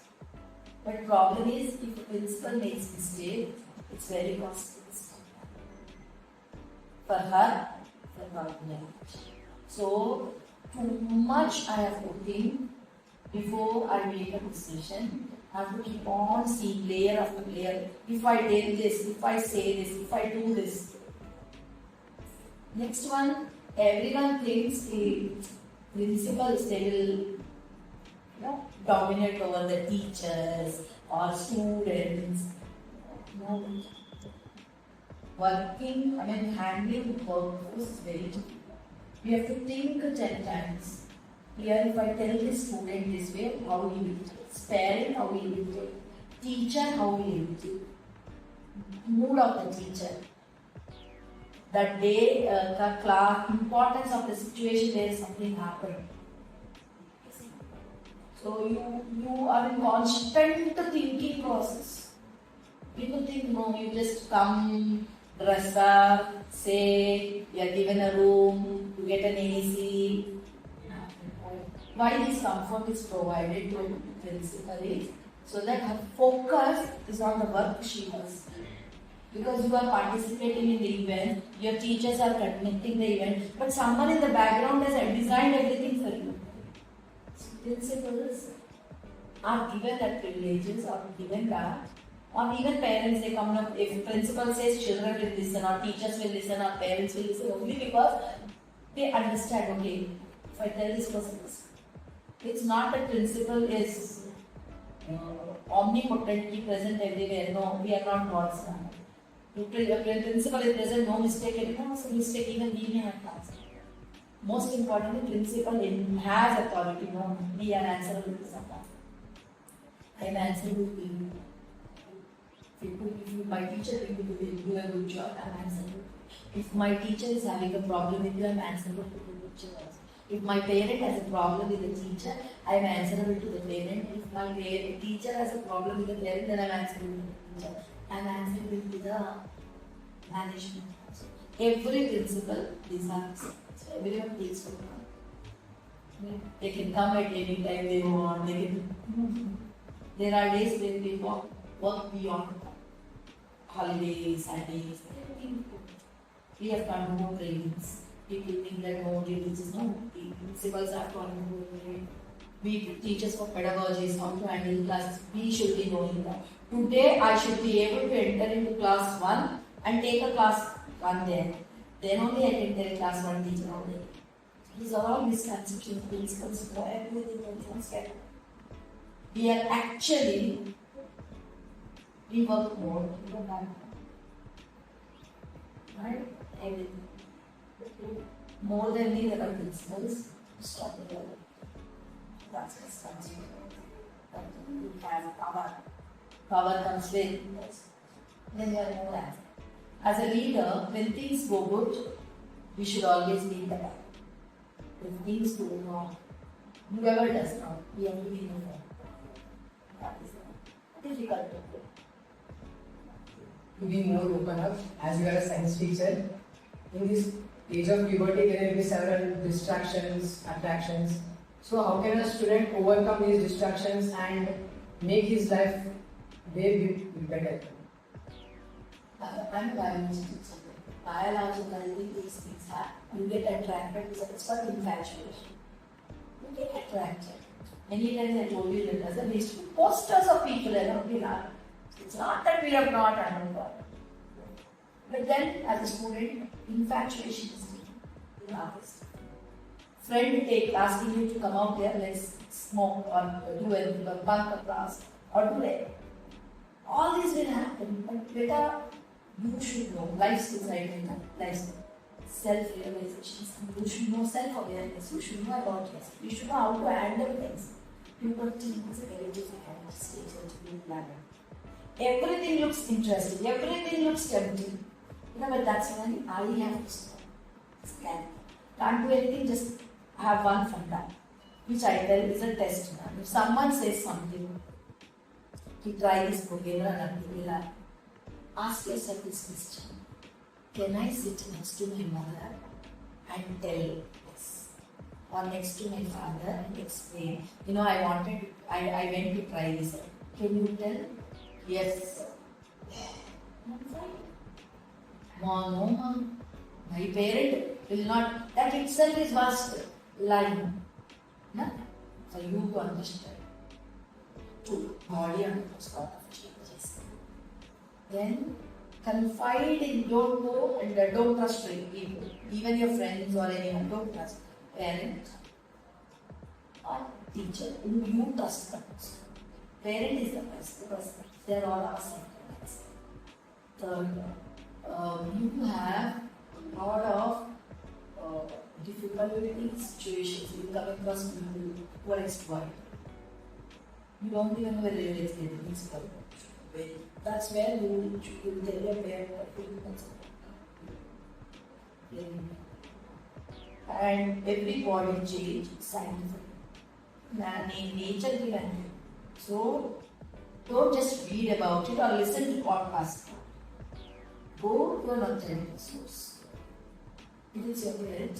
But problem is, if a principal makes mistake, it's very costly. For her, for her knowledge. So, too much I have put in before I make a decision. I have to keep on seeing layer after layer. If I do this, if I say this, if I do this. Next one, everyone thinks the principals, they will dominate over the teachers or students. No. Handling the workforce is very difficult. We have to think 10 times. Here, if I tell this student this way, how he will take. Parent, how he will take. Teacher, how he will take. Mood of the teacher. That day, the class, importance of the situation where something happened. So you are in constant thinking process. People think, no, you just come, dress up, say, you are given a room, you get an AC. Why this comfort is provided to principal is so that her focus is on the work she does. Because you are participating in the event, your teachers are conducting the event, but someone in the background has designed everything for you. So principals are given that privileges or given that. Or even parents, they come up, if principal says children will listen, or teachers will listen, or parents will listen, only because they understand, okay, if I tell this person this. It's not that principal is omnipotently present everywhere. No, we are not God's son. Principal is present, no mistake, no mistake, even we may have passed. Most importantly, principal has authority, no, we are answerable to someone. I am answerable to you. If my teacher will do a good job, I am answerable. If my teacher is having a problem with you, I am answerable to the teacher. If my parent has a problem with the teacher, I am answerable to the parent. If my teacher has a problem with the parent, then I am answerable to the teacher. I am answerable to the management. Every principal deserves it. So everyone takes for granted. They can come at any time they want. There are days when they work beyond holidays, Sundays. We have done more trainings. People think that no, teachers, no, principals are following. We teachers for pedagogies, how to handle classes, we should be knowing that. Today, I should be able to enter into class 1 and take a class 1 there. Then only I can take class 1 teacher only. These are all misconceptions, principles for everything else. We are actually, we work more. Right? Everything. More than the other principles, stop the development. That's misconception. you have power. Power comes with, then you are more active. As a leader, when things go good, we should always lead the way. If things go wrong, whoever does not, we have to be in the wrong. That is difficult to do. To be more open up, as you are a science teacher, in this age of puberty, there will be several distractions, attractions. So, how can a student overcome these distractions and make his life way better? I'm a biology teacher. Biologically, these things happen. You get attracted because it's called infatuation. You get attracted. Many times I told you that as a list, posters of people around you are. It's not that we have not undergone. But then, as a student, infatuation is the hardest. Friend asking you to come out there, let's smoke or do anything, or bunk a class, or do it. All these will happen, but better you should know life skills, right? Life skills, self-realization. You should know self-awareness. You should know about yourself. You should know how to handle things. Puberty is a very difficult stage to be planning. Everything looks interesting. Everything looks tempting. But that's when I have to stop. Can't do anything. Just have one fun time, which I tell is a test. If someone says something, to try this Murugendra and Deepika, ask yourself this question: can I sit next to my mother and tell this, or next to my father and explain? I went to try this. Can you tell? Yes. Mom, my parent will not. That itself is vast line. No? For you to understand. To body undergoes a lot of changes. Then confide in, don't go and don't trust people. Even your friends or anyone, don't trust parents or teacher whom you trust the most. Parent is the best because they are all our second. Third, you have a lot of difficulty situations. You come across people who are exploited. You don't even know whether they are exploited. That's where you will tell your parent and every body change scientific. Nature given. So don't just read about it or listen to podcasts. Go to an authentic source. It is your parent.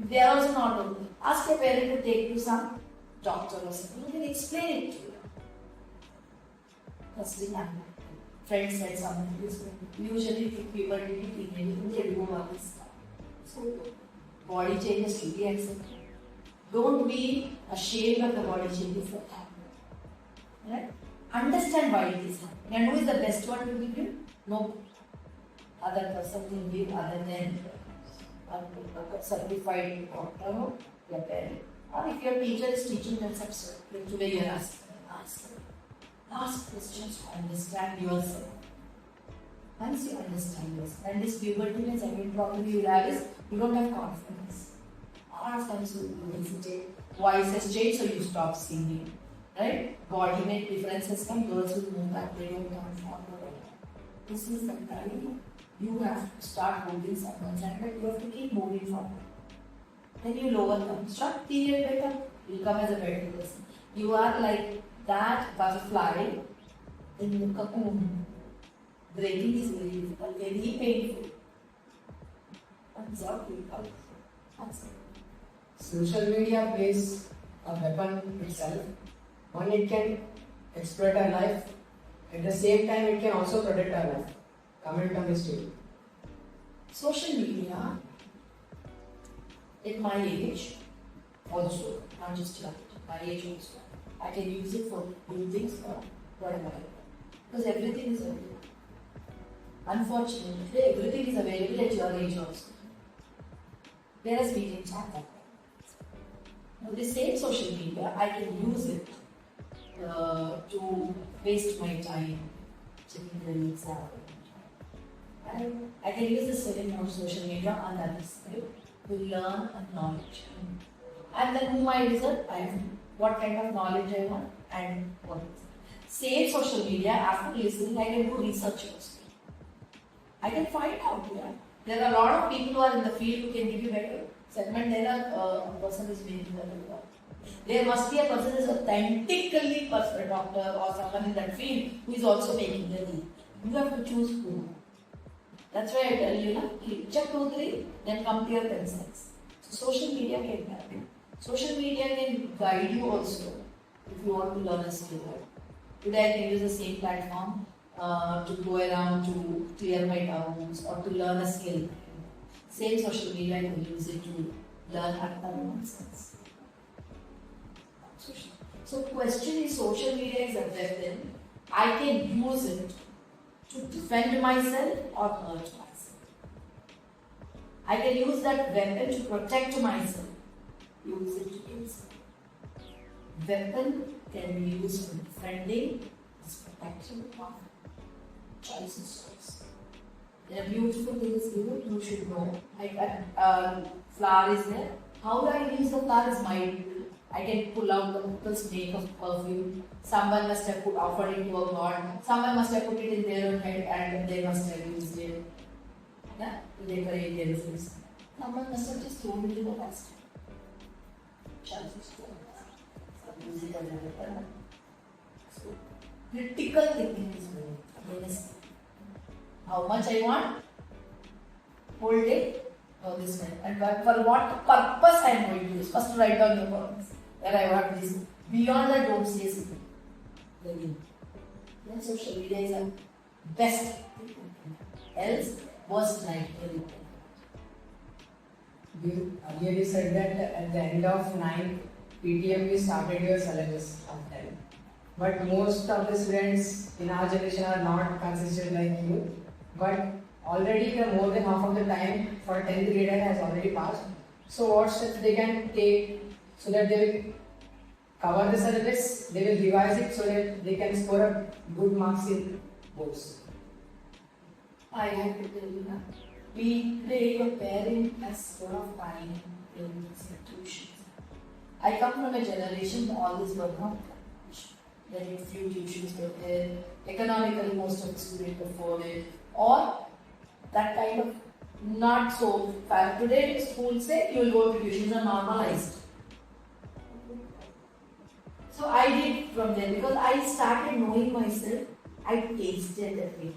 If they are also not open, ask your parent to take you some doctor or something. You can explain it to you. First thing friends said something. Usually people they do all this stuff. So body changes to be accepted. Don't be ashamed of the body changes that happen. Right? Understand why it is happening. And who is the best one to give you? No other person will give other than a certified doctor, your parent. Or if your teacher is teaching them subject, like today you are asking, ask questions to understand yourself. Once you understand yourself, and this puberty means every problem you have is you don't have confidence. All times you hesitate, voice has changed, so you stop singing. Right? Body make differences come, girls will move back, they don't come forward. This is the time you have to start holding someone's hand, but you have to keep moving forward. Then you lower them. Start period better, you'll come as a better person. You are like that butterfly in the cocoon. Breaking is very difficult, very painful. Absorb people. Social media plays a weapon itself. One, it can exploit our life. At the same time, it can also protect our life. Comment on this too. Social media, at my age, also, not just at my age also, I can use it for good things or whatever. Because everything is available. Unfortunately, everything is available at your age also. Whereas we didn't have that. Now, the same social media, I can use it to waste my time checking the news out. And I can use the same on social media on the other side to learn a knowledge. And then whom I visit, what kind of knowledge I want, and what is it. Same social media, after listening, I can do research also. I can find out. Yeah. There are a lot of people who are in the field who can give you better segment than a person is making the work. There must be a person who is authentically a doctor or someone in that field who is also making the lead. You have to choose who. That's why I tell you, check 2, 3, then compare themselves. So social media can help you. Social media can guide you also if you want to learn a skill. Today I can use the same platform to go around to clear my doubts or to learn a skill. Same social media I can use it to learn utter nonsense. So question is, social media is a weapon. I can use it to defend myself or hurt myself. I can use that weapon to protect myself. Use it to kill someone. Weapon can be used for defending, as protection of choice is choice. There are beautiful things you should know. Like flower is there. How do I use the flower is my tool. I can pull out the people's make of perfume. Someone must have offered it to a god. Someone must have put it in their own head and they must have used it. Yeah, to decorate their things. Someone must have just thrown it in the past. Chances to music and everything. So, critical thinking is very. How much I want? Whole day? No, this one. And for what purpose I am going to use? First write down your purpose. Where I want this. Beyond that, don't say something. Then social media is the best. Else, worst nightmare. Earlier you said that at the end of 9th PTM you started your syllabus of 10. But most of the students in our generation are not consistent like you. But already more than half of the time for 10th grader has already passed. So what steps they can take so that they will cover the syllabus, they will revise it so that they can score a good marks in boards. I have to tell you now. Today your parent has a lot of time in institutions. I come from a generation all this were not very few tuitions were there. Economically most of the students afford it. Or that kind of not so far. Today schools say you will go to tuitions are normalized. So I did from there because I started knowing myself. I tasted it,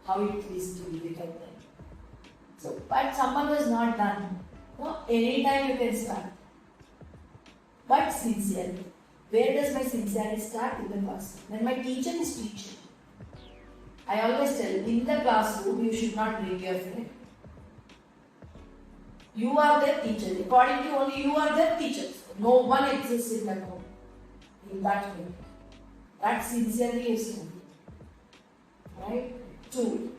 how it is to be become there. So, but someone was not done. No, anytime you can start. But sincerely. Where does my sincerity start? In the class. When my teacher is teaching. I always tell, in the classroom, you should not bring your friend. You are their teacher. According to only you are their teacher. No one exists in that home. In that way. That sincerely is true. Right? 2.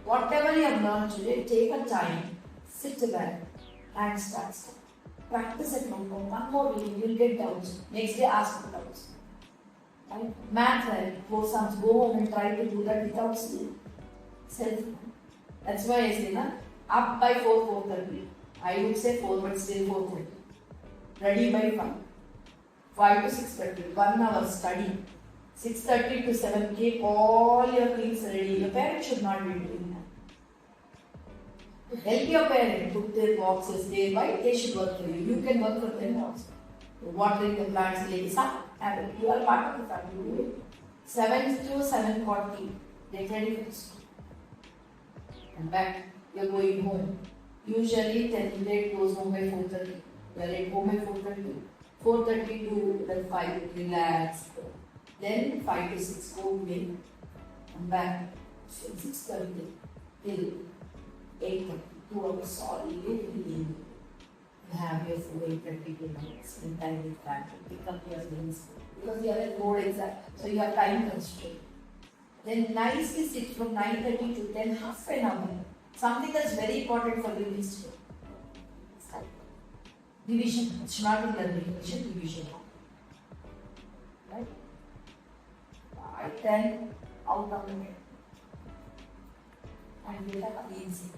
Whatever you have learned today, take a time, sit back and start. Practice at home. One more reading, you will get doubts. Next day, ask for doubts. Right? Math, right? Go home and try to do that without sleep. Self. That's why I say, up by 4:30. I would say 4, but still 4:30. Ready by 5. 5 to 6:30. 1 hour study. 6:30 to 7, keep all your things ready. Your parents should not be doing that. Help your parents put their boxes there. Why? They should work for you. You can work for them also. Watering the plants, ladies, you are part of the family. 7 to 7:40, get ready for school. And back, you're going home. Usually, 10 grade goes home by 4:30. You're at home by 4:30. 4:30 to 5, relax. Then 5 to 6, go play. And back, 6:30 till 8:30. 2 hours solid in the evening. Have your food 8:30 to 9. Spend time with family. Pick up your things. Because you are at board exam, so you have time constraint. Then nicely sit from 9:30 to 10, half an hour. Something that's very important for you is division. It's not in learning, division. Right? 10 out of the way. And get up easy.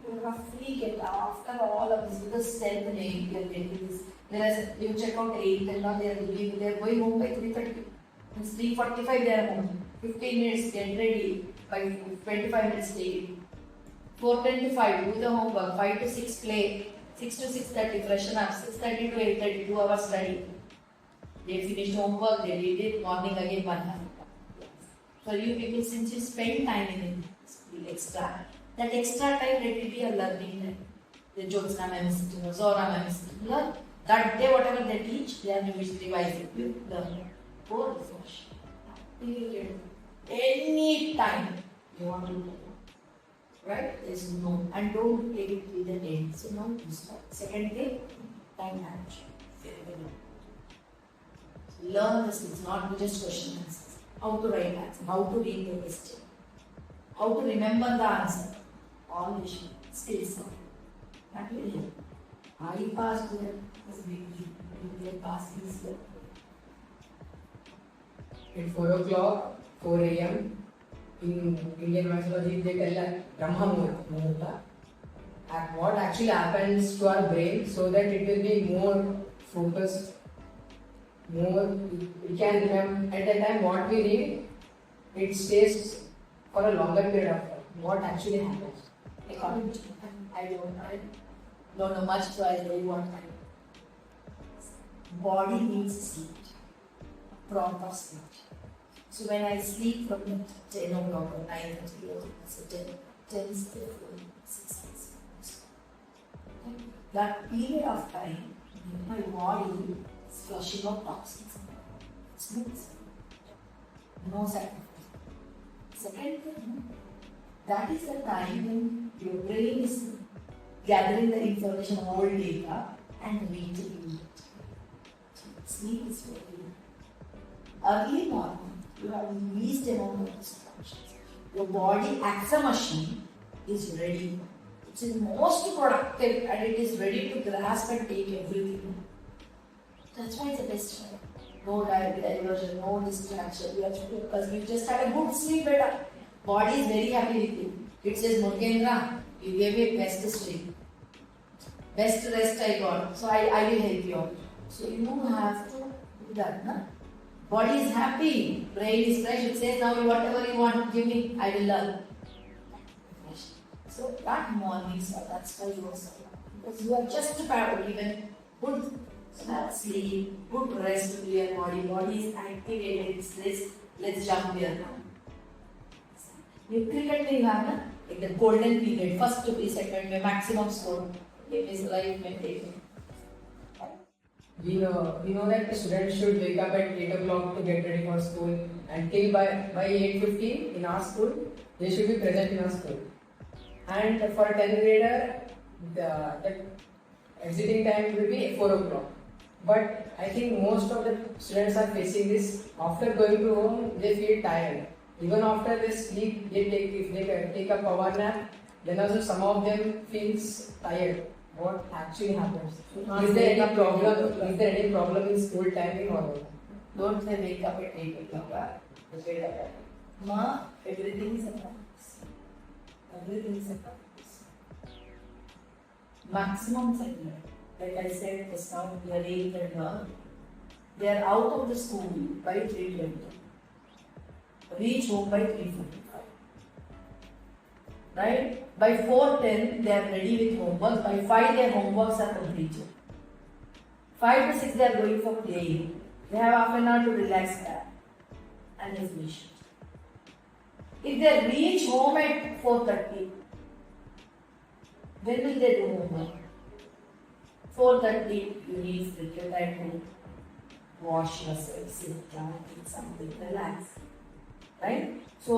You roughly get after all of this, because 10 you are getting this Whereas you check out 8 and now they are going home by 3:30. It's 3:45 they are home. 15 minutes get ready. By 25 minutes stay. 4:10 to 5 do the homework. 5 to 6 play. 6 to 6:30 freshen up. 6:30 to 8:30 2 hours study. They finish homework. They read it. Morning again 1 hour. For you people, since you spend time in it, extra, that extra time let it be a learning time. The jokes na ma'am sitting, Zora ma'am sitting. Learn that day whatever they teach, they are revising. You learn. Go refresh. Any time you want to do. Right? There's no, and don't take it till the end. So now you start. Second thing, time management. Learn the skills, not just question answers. How to write answer, how to read the question, how to remember the answer. All these skills. That will help. I passed there, we passed easier. At 4 o'clock, 4 a.m. in Indian mythology, they tell that Brahma Muhurta. What actually happens to our brain so that it will be more focused, more, we can remember at the time what we read, it stays for a longer period of time. What actually happens? According to I don't know much, so I really want time. Body needs sleep, proper sleep. So when I sleep from 10 o'clock or 9:30 or 10, 6 hours. That period of time, my body is flushing out toxins. Smooth. No sacrifice. Second thing, that is the time when your brain is gathering the information, all data, and reading it. Sleep is very early morning. You have least amount of distractions. Your body acts a machine is ready. It is most productive and it is ready to grasp and take everything. That's why it's the best time. No diversion, no distraction. You have to focus. You just had a good sleep better. Body is very happy with you. It says, Murugendra, you gave me best sleep. Best rest I got. So I will help you. So you have to do that. Na? Body is happy. Brain is fresh. It says, now whatever you want, give me. I will learn. So that morning, so that's why you are so because you are just about even good sleep, good rest to your body. Body is activated. It's this. Let's jump here now. Cricket में have ना like the golden period, first to be second में maximum score. Game is life में take. We know that the students should wake up at 8 o'clock to get ready for school, and till by 8:15 in our school, they should be present in our school. And for a 10th grader, the exiting time will be 4 o'clock. But I think most of the students are facing this. After going to home, they feel tired. Even after they sleep, if they take a power nap, then also some of them feels tired. What actually happens? Is there any problem? Is there any problem in school timing or what? Don't say wake up at 8 o'clock. Ma, everything is a practice. Everything is a practice. Maximum segment. Like I said just now, we are 8 and they are out of the school by 3:20. Reach home by 3:45. Right? By 4:10 they are ready with homework. By 5 their homeworks are completed. 5 to 6 they are going for playing. They have half an hour to relax that and they finish. If they reach home at 4:30, when will they do homework? 4:30 you need filter time to wash yourself, sit down, eat something, relax. Right? So,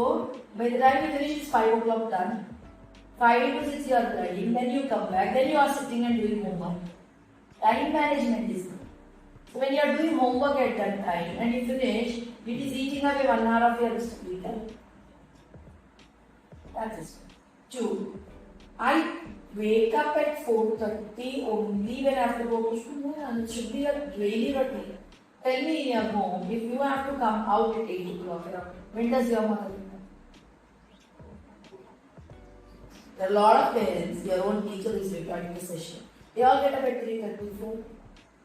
by the time you finish, it's 5 o'clock done. 5 to 6 you are studying, then you come back, then you are sitting and doing homework. Time management is good. So, when you are doing homework at that time and you finish, it is eating away 1 hour of your free time. That is 2. I wake up at 4:30 only when I have to go to school, and it should be a daily routine. Tell me in your home, if you have to come out at 8 o'clock, when does your mother come? There are a lot of parents, your own teacher is recording the session. They all get up at 3:34.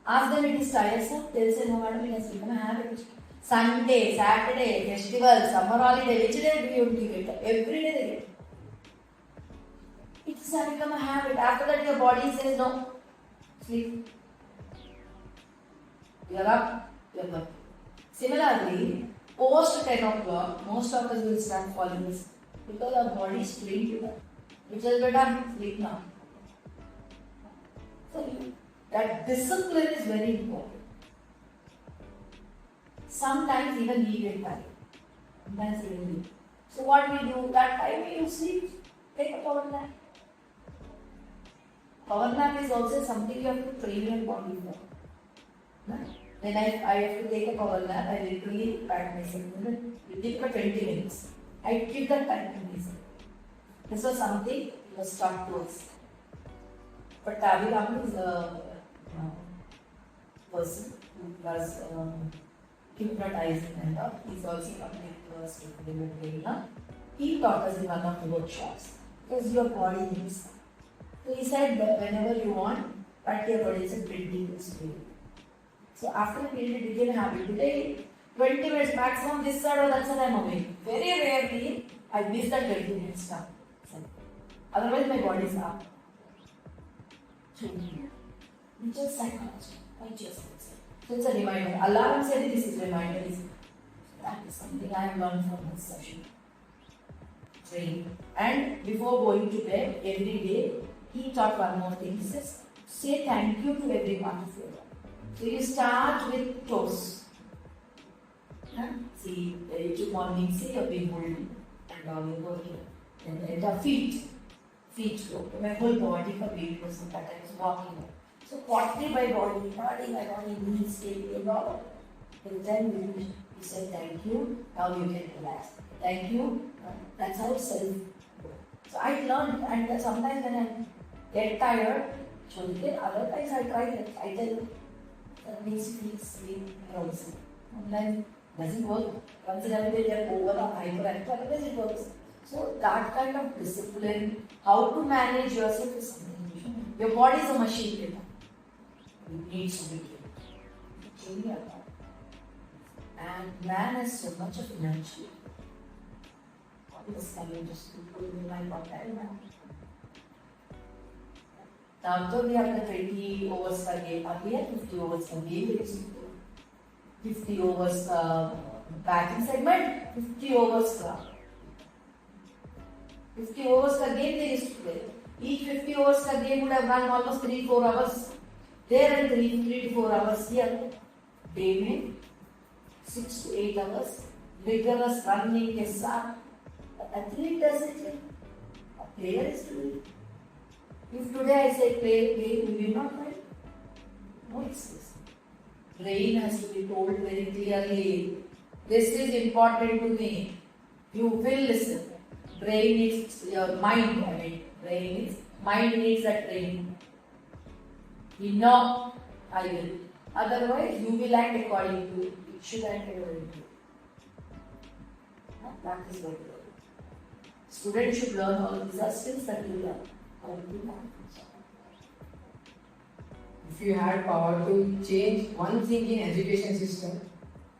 Ask them it is tiresome. They'll say, no, madam, it has become a habit. Sunday, Saturday, festival, summer holiday, which day do you take it? Every day they get. It has become a habit. After that, your body says, no, sleep. You're up, you're up. Similarly, post 10 o'clock, most of us will start falling asleep because our body is trained to that. Which is better, sleep now. So, that discipline is very important. Sometimes even we get tired. Sometimes we don't do. So what we do, that time we sleep, take a power nap. Power nap is also something you have to train your body for. When I have to take a power nap, I literally pat myself. It took for 20 minutes. I give that time to myself. This was something that was taught to us. But Tavi Ramu is a person who was hypnotizing and all. He's also coming to us with the He taught us in one of the workshops because your body needs. So he said that whenever you want, pat your body, it's a 20 minutes period. So after the period, it became a habit. Today, 20 minutes maximum this side or that side I am awake. Very rarely I miss that 20 minutes time. Otherwise my body is up. It's just psychology. So it's a reminder. Alarm said this is reminder. That is something I have learned from this session. Training. And before going to bed, every day, he taught one more thing. He says, say thank you to every part of your life. So you start with toes. See, each morning, see your big holding and all you go here. And then the feet go. My whole body for 80% that I was walking. So partly my body needs to and all. And then you say thank you, now you can relax. Thank you, that's how self. So I learned, and sometimes when I get tired, other times I try that. I tell that means sleep also. Sometimes it doesn't work. Once in a while they are over or hyperactive, otherwise it works. So that kind of discipline, how to manage yourself is something. Your body is a machine. It needs to be trained. And man has so much of energy. What is coming just to put in my body now? Now, though we have the 20 overs per game, we have 50 overs per game. 50 overs batting segment, 50 overs per 50 overs per game they used to play. Each 50 overs per game would have run almost 3-4 hours. There and 3 to 4 hours here. Day में 6 to 8 hours. Rigorous running के साथ. The athlete does it. A player is doing it. If today I say play, we will not play. No excuse. Brain has to be told very clearly. This is important to me. You will listen. Brain needs your mind. Mind needs that training. You know, I will. Otherwise, you will act according to it. It should act according to it. That is what you learn. Students should learn all these are skills that you learn. If you had power to change one thing in education system,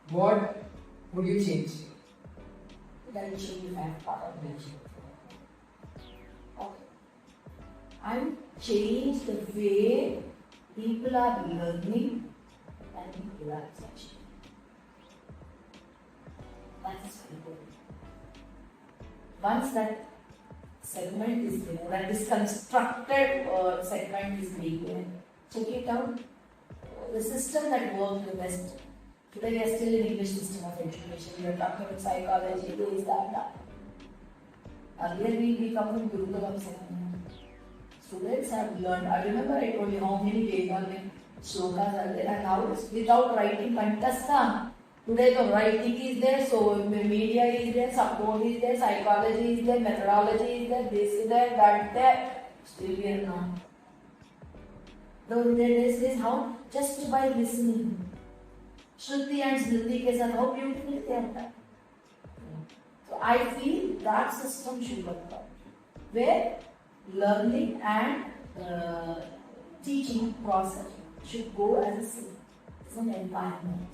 what would you change? That you should have power to change. Okay. I would change the way people are learning and people are teaching. That is very important. Once that segment is there, that this constructed segment is being there, check it out. The system that works the best. Today we are still in English system of education. We are talking about psychology, this, that. Earlier we come from Gurukulam system. Students have learned. I remember I told you how many Vedanta shlokas are there, and now without writing Kantastha. Today the writing is there, so media is there, support is there, psychology is there, methodology is there, this is there, that there. Still we are not. Those days is how? Just by listening. Shruti and Smriti ke saath, how beautifully they are done. So I feel that system should work out. Where learning and teaching process should go as a system. It's an environment.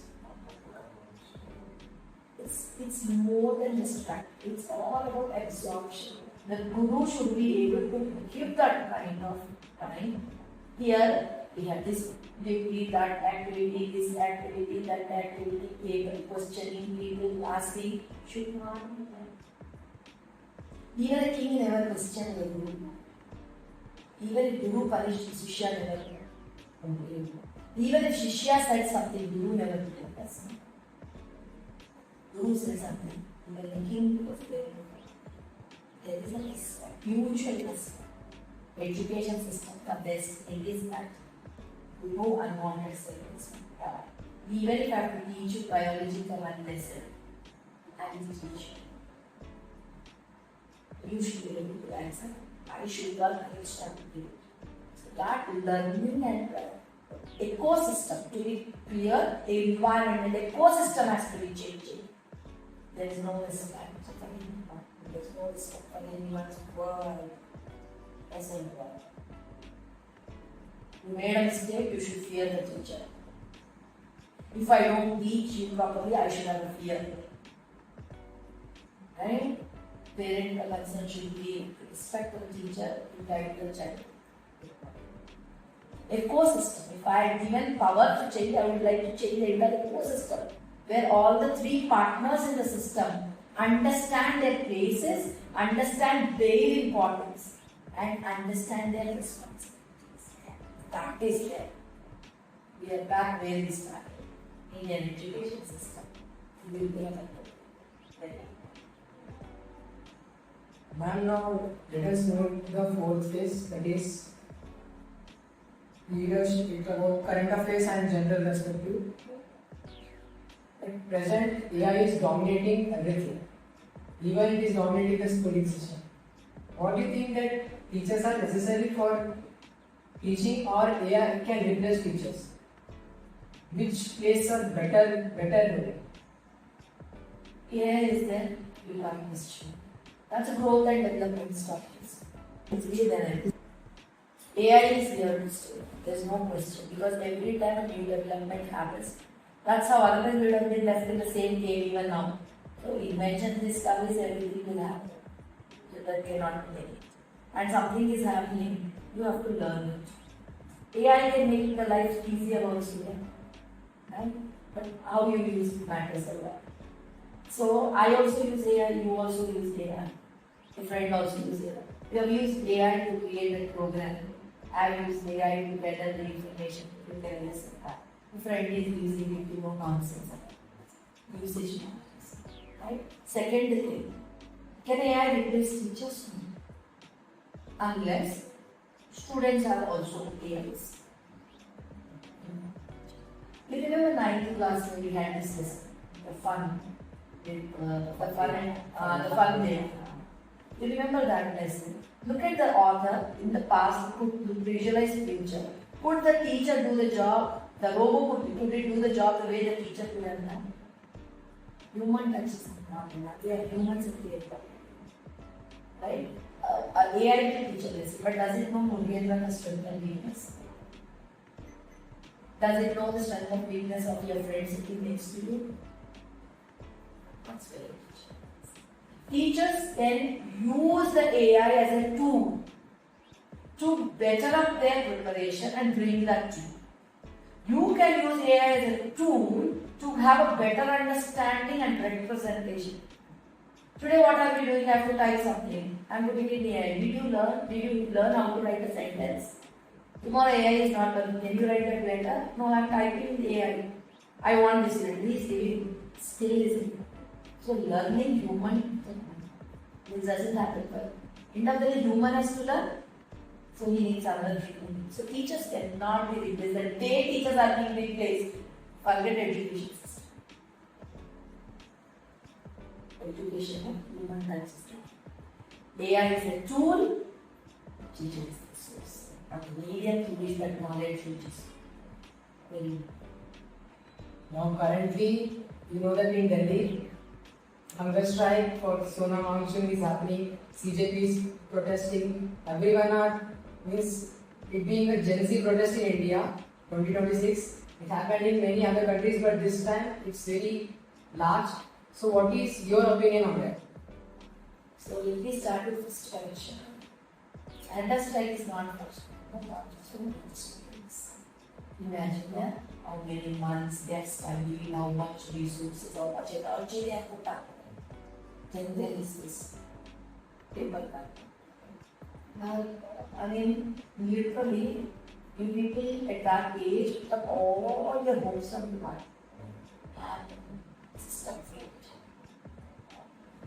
It's more than just practice. It's all about absorption. The guru should be able to give that kind of time. Here we have this duty, that activity, this activity, that activity, paper questioning, people asking, should not be done. Even a king never questioned the guru. Even if guru punished Shishya, never complained. Even if Shishya said something, guru never did that. Guru said something, even the king was there. There is a respect, mutual respect. Education system, the best thing is that no unwanted self-respect. Even if I have to teach you biology for one lesson, I will teach you. You should be able to answer. I should learn, I will start to do it. So that learning and ecosystem, to be clear, the environment and ecosystem has to be changing. There is no respect for anyone. There is no respect for anyone's word. As a word. You made a mistake, you should fear the teacher. If I don't teach you properly, I should have a fear. Right? Parental concern should be respect for the teacher, to guide the child. Ecosystem. If I had given power to change, I would like to change the entire ecosystem, where all the three partners in the system understand their places, understand their importance, and understand their responsibilities. That is there. We are back where we started. Indian education system. We will be affected. Ma'am, now let us move to the fourth phase, that is leadership. It's about current affairs and gender perspective. At present, AI is dominating everything. Even it is dominating the schooling system. What do you think that teachers are necessary for teaching, or AI can replace teachers? Which plays a better role? AI is there, you have question. That's a growth and development strategies. It's really there. AI is here to stay. There's no question. Because every time a new development happens, that's how other would have been left in the same cave even now. So invention, discoveries, everything will happen. That cannot be. And something is happening, you have to learn it. AI can make the life easier also, right? But how you use it matters a lot. So I also use AI, you also use AI. A friend also uses AI. We have used AI to create a program. I have used AI to gather the information to prepare this. A friend is using it to know nonsense. Usage matters. Right? Second thing, can AI replace teachers? Unless students are also AIs. You remember 9th class when we had this lesson, the fun day. You remember that lesson? Look at the author in the past could visualize future. Could the teacher do the job? The robot could it do the job the way the teacher could have done? Human touch is not enough. We are humans in the right? AI will teach this, but does it know Murugendra's strength and weakness? Does it know the strength and weakness of your friend sitting next to you? That's very important. Teachers can use the AI as a tool to better up their preparation and bring that to you. You can use AI as a tool to have a better understanding and representation. Today what are we doing? I have to type something. I am putting in AI. Did you learn how to write a sentence? Tomorrow AI is not learning. Can you write that letter? No, I am typing in the AI. I want this letter. He is giving. Still listening. So learning human, this doesn't happen. But end of the day, human has to learn. So he needs another human. So teachers cannot be replaced. The day teachers are being replaced, forget education system. Education, human touch system. AI is a tool, teacher is the source. And the medium to which that knowledge reaches. Very Now currently, you know that in Delhi, hunger strike for Sona Monsoon is happening, CJP is protesting, everyone are, means it being a Gen Z protest in India, 2026. It happened in many other countries, but this time it's very large. So, what is your opinion on that? So let me start with first correction. Understrike is not first. Imagine how many months they are studying, how much resources, how much energy they have put up. Then there is this table. Now, I mean, literally, you people at that age put up all your hopes on one and system failed.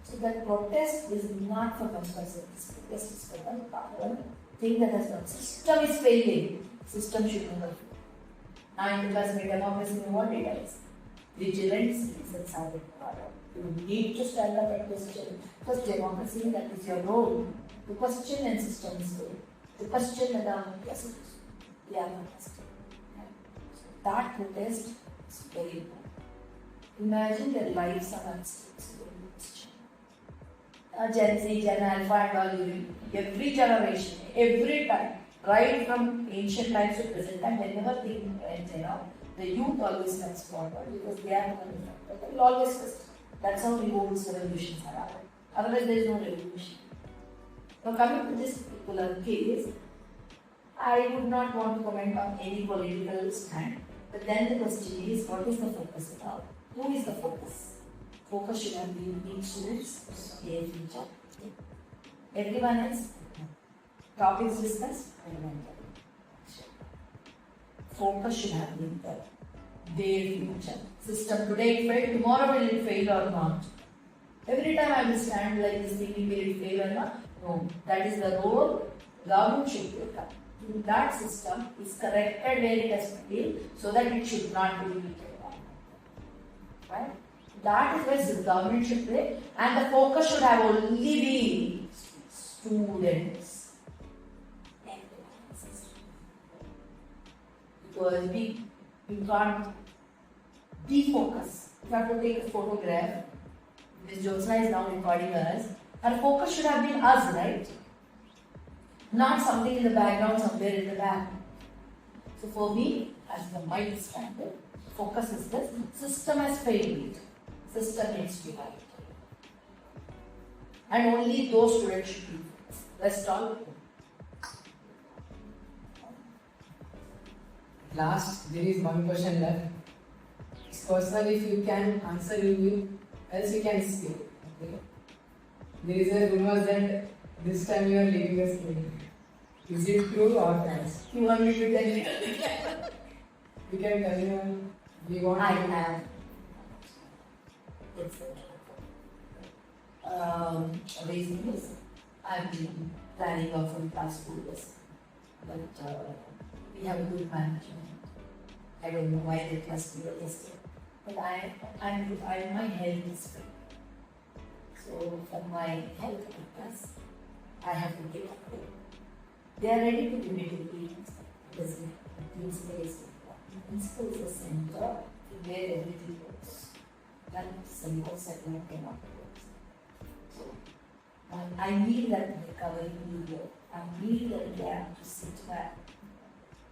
So that protest is not for compulsory. This protest is for the power thing that has done. System is failing. System should never fail. Now in the class democracy, what it is? Vigilance, citizens are required. You need to stand up and question. Because democracy, that is your role. To question and system is good. To question the government, yes, they are not tested. That protest is very important. Imagine their lives are at stake. Gen Z, Gen Alpha and all, every generation, every time, right from ancient times to present time, whenever they enter, the youth always comes forward because they are the one they will always first. That's how revolts, revolutions are happening. Otherwise, there is no revolution. Now, coming to this particular case, I would not want to comment on any political stand, but then the question is, what is the focus about? Who is the focus? Focus should have been each students, their future. Everyone else, topics discussed, focus should have been there. Their future. System today it failed, tomorrow will it fail or not? Every time I will stand like this thinking, will it fail or not? No. That is the role government should take up. That system is corrected where it has failed so that it should not be repeated. Right? That is where the government should play, and the focus should have only been students. Because we can't defocus. You have to take a photograph. Ms. Jyotsna is now recording us. Her focus should have been us, right? Not something in the background, somewhere in the back. So for me, as the mind standard, focus is this. System has failed. System needs to be right. And only those students should be focused. Rest all. Last, there is one question left. It's personal, if you can answer, you will, else you can skip. Okay? There is a rumor that this time you are leaving the school. Is it true or false? You want me to tell you? You can tell me. We want I to- have. It's reason is I've been planning out for the past 2 years, but we have a good management. I don't know why they trust me this year, but my health is fit. So for my health purpose, I have to give up. They are ready to give me to the because principal is the center where everything goes. That symbol segment cannot work. So I need that recovery period. I need that gap to sit back.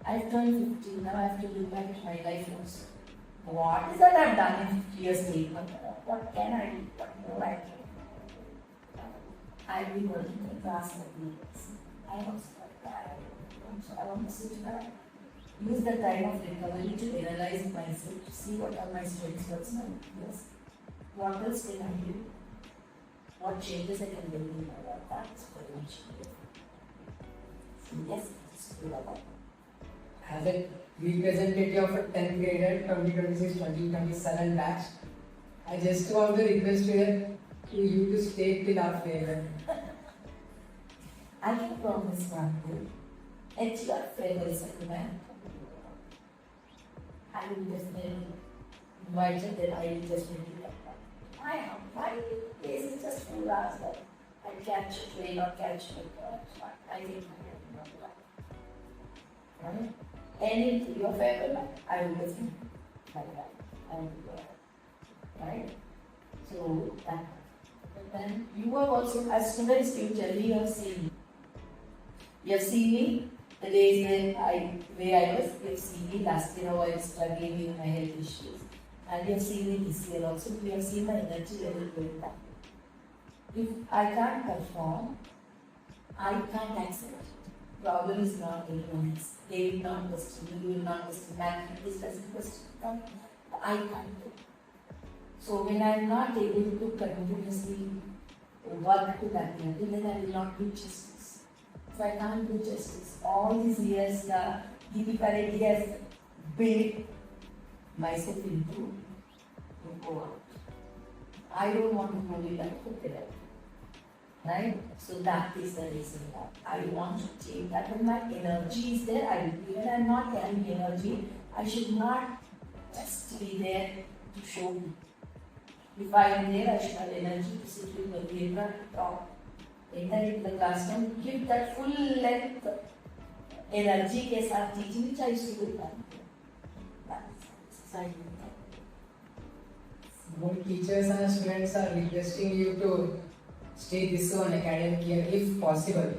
I've turned 50, now I have to look back at my life also. What is that I've done in 50 years later? What can I do? What more I can do? I've been working in the past 30 years. I also I want to sit back. Use the time of recovery to analyze myself, to see what are my strengths, what's my weakness, what else can I do, what changes I can bring in my life. That's potential. So yes, it's true about that. As a representative of a 10th grader 2026-2027 batch, I just want to request you to stay till our farewell. I can promise one thing. It's your favor is a command. I will definitely invite you, then I will definitely come back. My place is just 4 hours that I catch a train or catch a I think I can come back. Right? Anything, your favor, I will definitely come back. I will do that. Right? So, that. But then you have also, as students, you generally have seen me. You have seen me The days where I was, you have seen me last year how I was struggling with my health issues. And you have seen me this year also, you have seen my energy level going down. If I can't perform, I can't accept. Problem is not anyone else. They will not question you, you will not question management, this doesn't question come. I can't do. So when I am not able to continuously work to that level, then I will not do justice. If I can't do justice, all these years Deepika Reddy has built myself into go out. I don't want to hold it up for therapy. Right? So that is the reason that I want to change that. When my energy is there, I will be. When I am not carrying energy, I should not just be there to show me. If I am there, I should have energy to sit with Murugendra to talk. Enter into the classroom, give that full length energy के साथ teaching which I used to do that. That's Both teachers and students are requesting you to stay this on academic year if possible.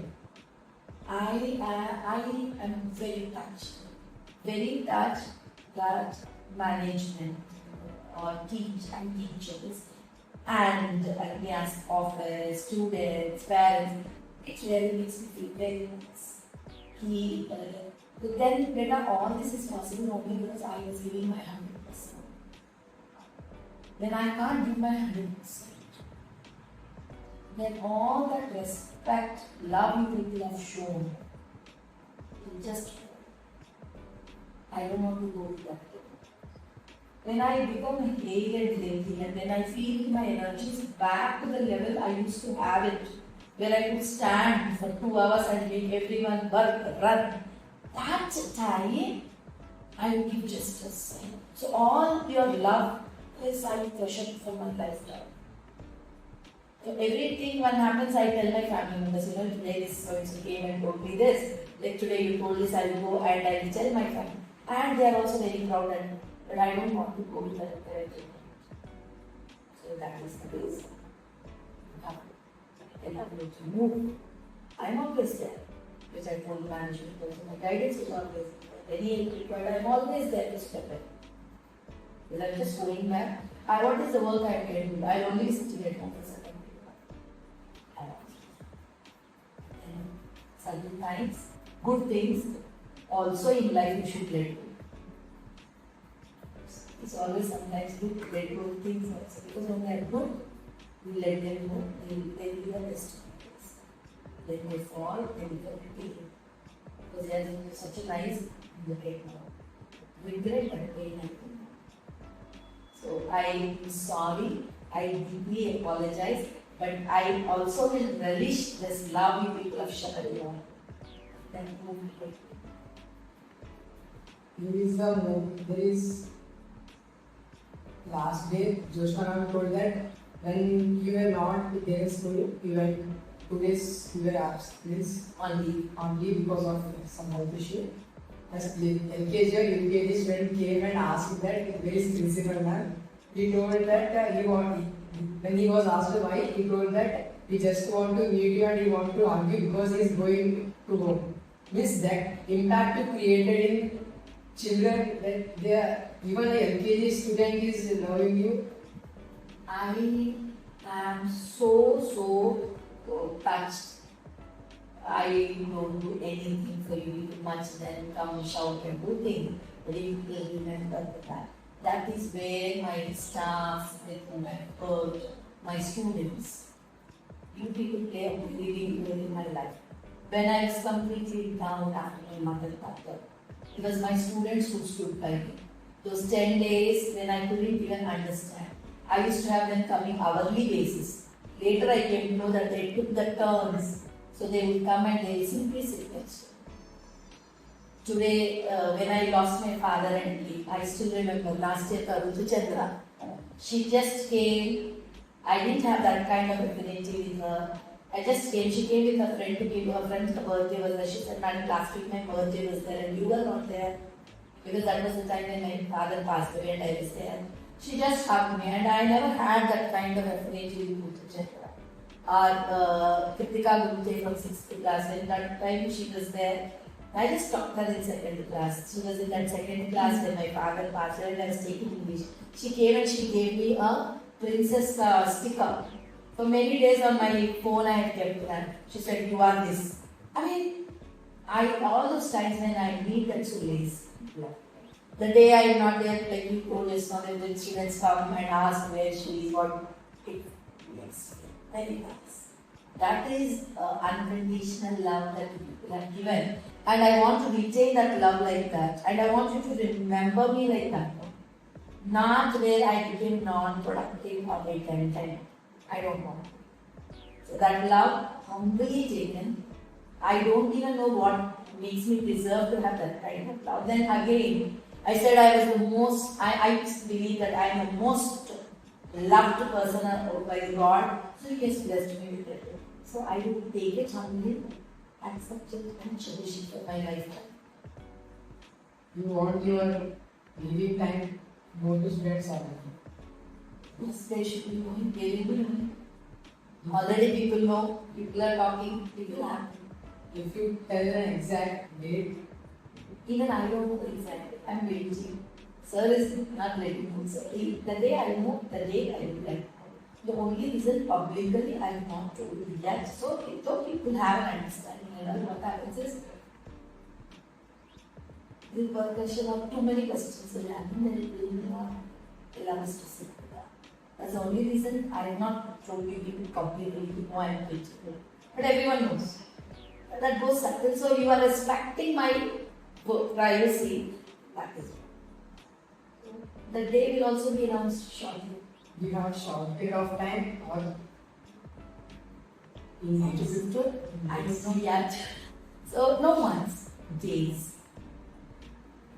I am very touched that management or teachers and yes, office, students, parents, it really makes me feel very nice. But then Greta, all this is possible only because I was giving my 100%. When I can't give my 100%, then all that respect, love you people have shown, just I don't want to go with that. When I become hale and healthy and when I feel my energy is back to the level I used to have it, where I could stand for 2 hours and make everyone work, run, that time I will give justice. So all your love is I treasure for my lifetime. So everything when happens, I tell my family members, today this person came and told me this. Like today you told this, I will go and I will tell my family. And they are also very proud and but I don't want to go with that direction. So that is the reason. You have to move. I'm always there. Which I told management person, my guidance is always there. Any help required, I'm always there to step in. Because I'm just going back. What is the work I can do? I'll only sit at home for certain period. And certain times, good things also in life you should let go. It's always sometimes good to let go of things also because when they are good, we let them go, they will be the best. Then they fall, they become pain. Because they are such a nice regret now. Regret and pain. So I am sorry, I deeply apologize, but I also will relish this love you people of Shakarya. Then move it. There is last day, Joshna ma'am told that when you were not there in school, you went 2 days, you were absent only because of some health issue. As the LKG or UKG student came and asked that where is principal ma'am? He told that when he was asked why, he told that he just want to meet you and he want to argue because he is going to home. Means that impact you created in children that they are even a LKG student is loving you. I am so touched. I don't do anything for you too much than come shout and do things. But if you remember that, that is where my staff, with whom I work, my students, you people play a really role in my life. When I was completely down after my mother passed away, it was my students who stood by me. Those 10 days when I couldn't even understand. I used to have them coming hourly basis. Later I came to know that they took the turns. So they would come and they would simply sit next to me. Today, when I lost my father and me, I still remember last year Murugendra. She just came. I didn't have that kind of affinity with her. I just came. She came with her friend to give her friend's birthday was there. She said, "Madam, last week my birthday was there and you were not there." Because that was the time when my father passed away and I was there. She just hugged me and I never had that kind of affinity with Murugendra. Deepika from 6th class, and that time she was there. I just taught her in second class. She was in that second class when my father passed her and I was taking English. She came and she gave me a princess sticker. For many days on my phone I had kept that. She said, you are this. I mean, all those times when I need that solace. The day I am not there, like you told just now, when students come and ask where she is, what it yes, very nice. That is unconditional love that people have given. And I want to retain that love like that. And I want you to remember me like that. Not where I became non-productive or content. I don't want. So that love, humbly taken, I don't even know what makes me deserve to have that kind of love. Then again, I said I was the most, I believe that I am the most loved person by God. So He has blessed me with it. So I will take it humbly, accept it and cherish it for my lifetime. You want your living time more to spread something. Yes, they should be knowing, they will be knowing. Already people know, people are talking, people are. If you tell an exact date, Even I don't know the exact date. I'm waiting. Sir is not letting me. So the day I know, the day I will let. The only reason publicly I have not told you yet. So people have an understanding. And what happens is the repercussion of too many questions will happen. Then it will not allow us to sit with that. That's the only reason I have not told you people completely know I am waiting. But everyone knows. That goes subtle. So you are respecting my privacy. That is it. The day will also be announced shortly. you have short period of time or in future? I don't know yet. So no months, days.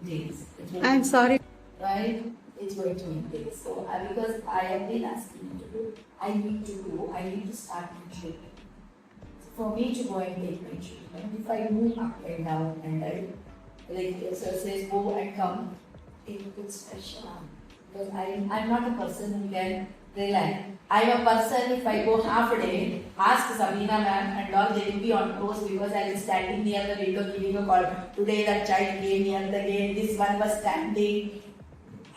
Days. I'm sorry. Right? It's going to be days. So because I have been asking you to do, I need to go. I need to start my treatment. For me to go and take my treatment, if I move up and down and I like exercise, go and come, it puts pressure on. Because I'm not a person who can rely. I'm a person, if I go half a day, ask Sabina ma'am and all, they will be on course because I was standing near the window giving a call. Today that child came near the gate, this one was standing.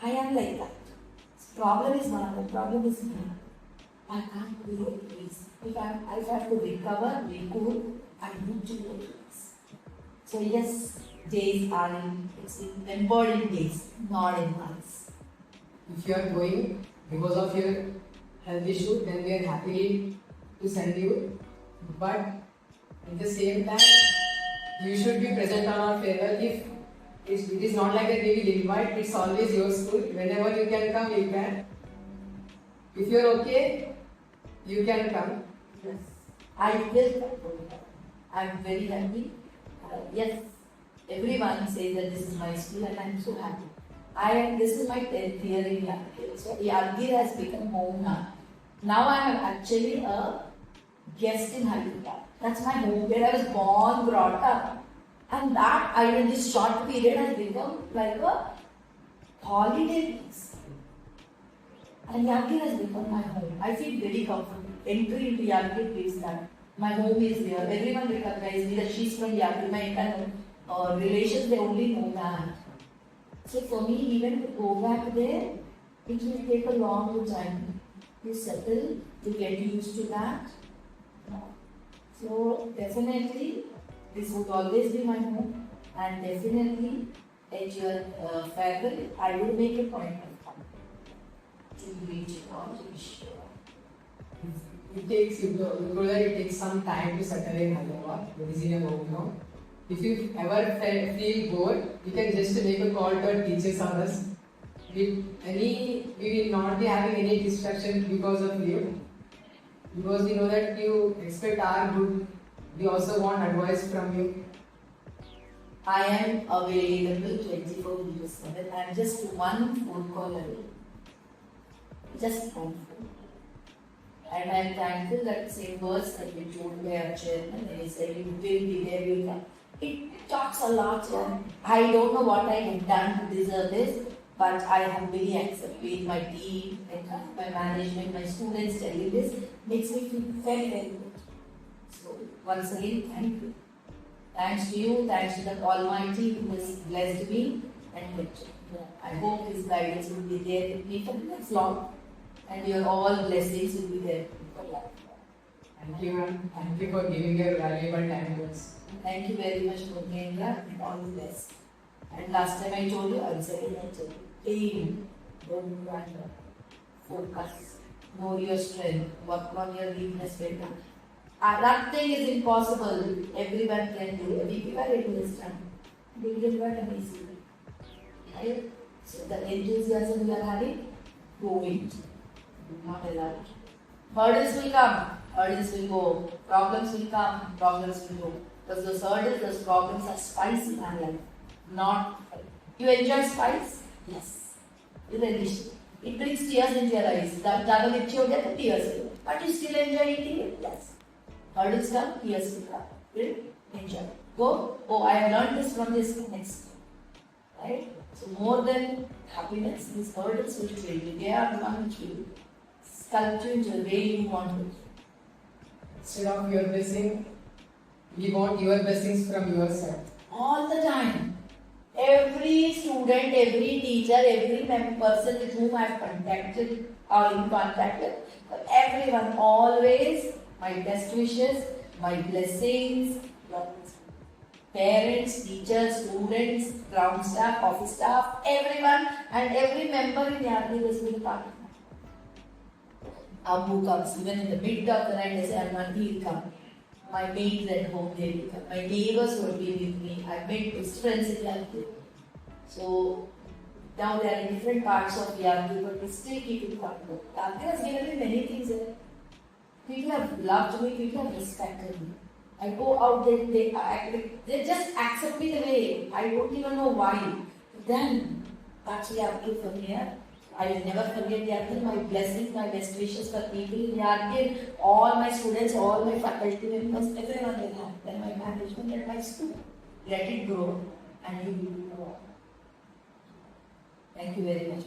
I am like that. Problem is one, the problem is me. I can't do it, please. If I have to recover, be cool, I need to do it. So yes, days are it's remembered in days, not in months. If you are going because of your health issue, then we are happy to send you. But at the same time, you should be present on our farewell. If it is not like that we will invite, it's always your school. Whenever you can come, you can. If you are okay, you can come. Yes. I will come. I am very happy. Yes, everyone says that this is my school and I am so happy. This is my 10th year in Yadgir. So Yadgir has become home now. Now I am actually a guest in Hyderabad. That's my home where I was born, brought up. And that in this short period has become like a holiday place. And Yadgir has become my home. I feel very comfortable. Entry into Yadgir feels that my home is there. Everyone recognizes me that she's from Yadgir. My entire relations, they only know that. So for me, even to go back there, it will take a long time to settle, to get used to that. So definitely, this would always be my home, and definitely at your farewell, I will make a point of coming to greet you all, to wish you all. It takes it takes some time to settle in Hyderabad. It is in your hometown. If you ever feel bored, you can just make a call to our teachers on us. We will not be having any distraction because of you. Because we know that you expect our good. We also want advice from you. I am available 24/7. I am just one phone call away. Just one phone. And I am thankful that same words that you told me our chairman, and he said, you will be there, you will come. It talks a lot. I don't know what I have done to deserve this, but I have really accepted my team, my management, my students telling this makes me feel very, very good. So once again, thank you. Thanks to you, thanks to the Almighty who has blessed me and kept me. I hope His guidance will be there with me for the next long, and your all blessings will be there for life. Thank you, ma'am. Thank you for giving your valuable time to us. Thank you very much, Murugendra, and all the best. And last time I told you, I will say it again. Aim, don't wander. Focus. Know your strength. Work on your weakness better. Nothing is impossible. Everyone can do. Deepika can understand. Murugendra can easily. Right? So the enthusiasm we are having, go it. Do not allow it. Hurdles will come, hurdles will go. Problems will come, problems will go. Because those hurdles, those problems are spice in our life. Not. You enjoy spice? Yes. You relish it. It brings tears into your eyes. Double it, you get the tears. But you still enjoy eating it? Yes. Hurdles come, tears will come. Will enjoy. Go. Oh, I have learned this from this next. Right? So more than happiness, these hurdles will train you. They are the one which will sculpt you into the way you want it. Instead of your blessing, we want your blessings from your side. All the time. Every student, every teacher, every person with whom I have contacted or in contact with, everyone, always my best wishes, my blessings, parents, teachers, students, ground staff, office staff, everyone, and every member in the army was with the party. Abu comes, even in the mid of the night, they say, Arman, he'll come. My mates at home, they will come. My neighbors will be with me. I made best friends in Yarki. So, now they are in different parts of Yarki, but we still keep in contact. Yarki has given me many things. People have loved me, people have respected me. I go out, they just accept me the way. I don't even know why. Then, actually, after from here, I will never forget Yarkin, my blessings, my best wishes for people in Yarkin, all my students, all my faculty members, everyone will have. Then my management and my school. Let it grow and you will grow. Thank you very much.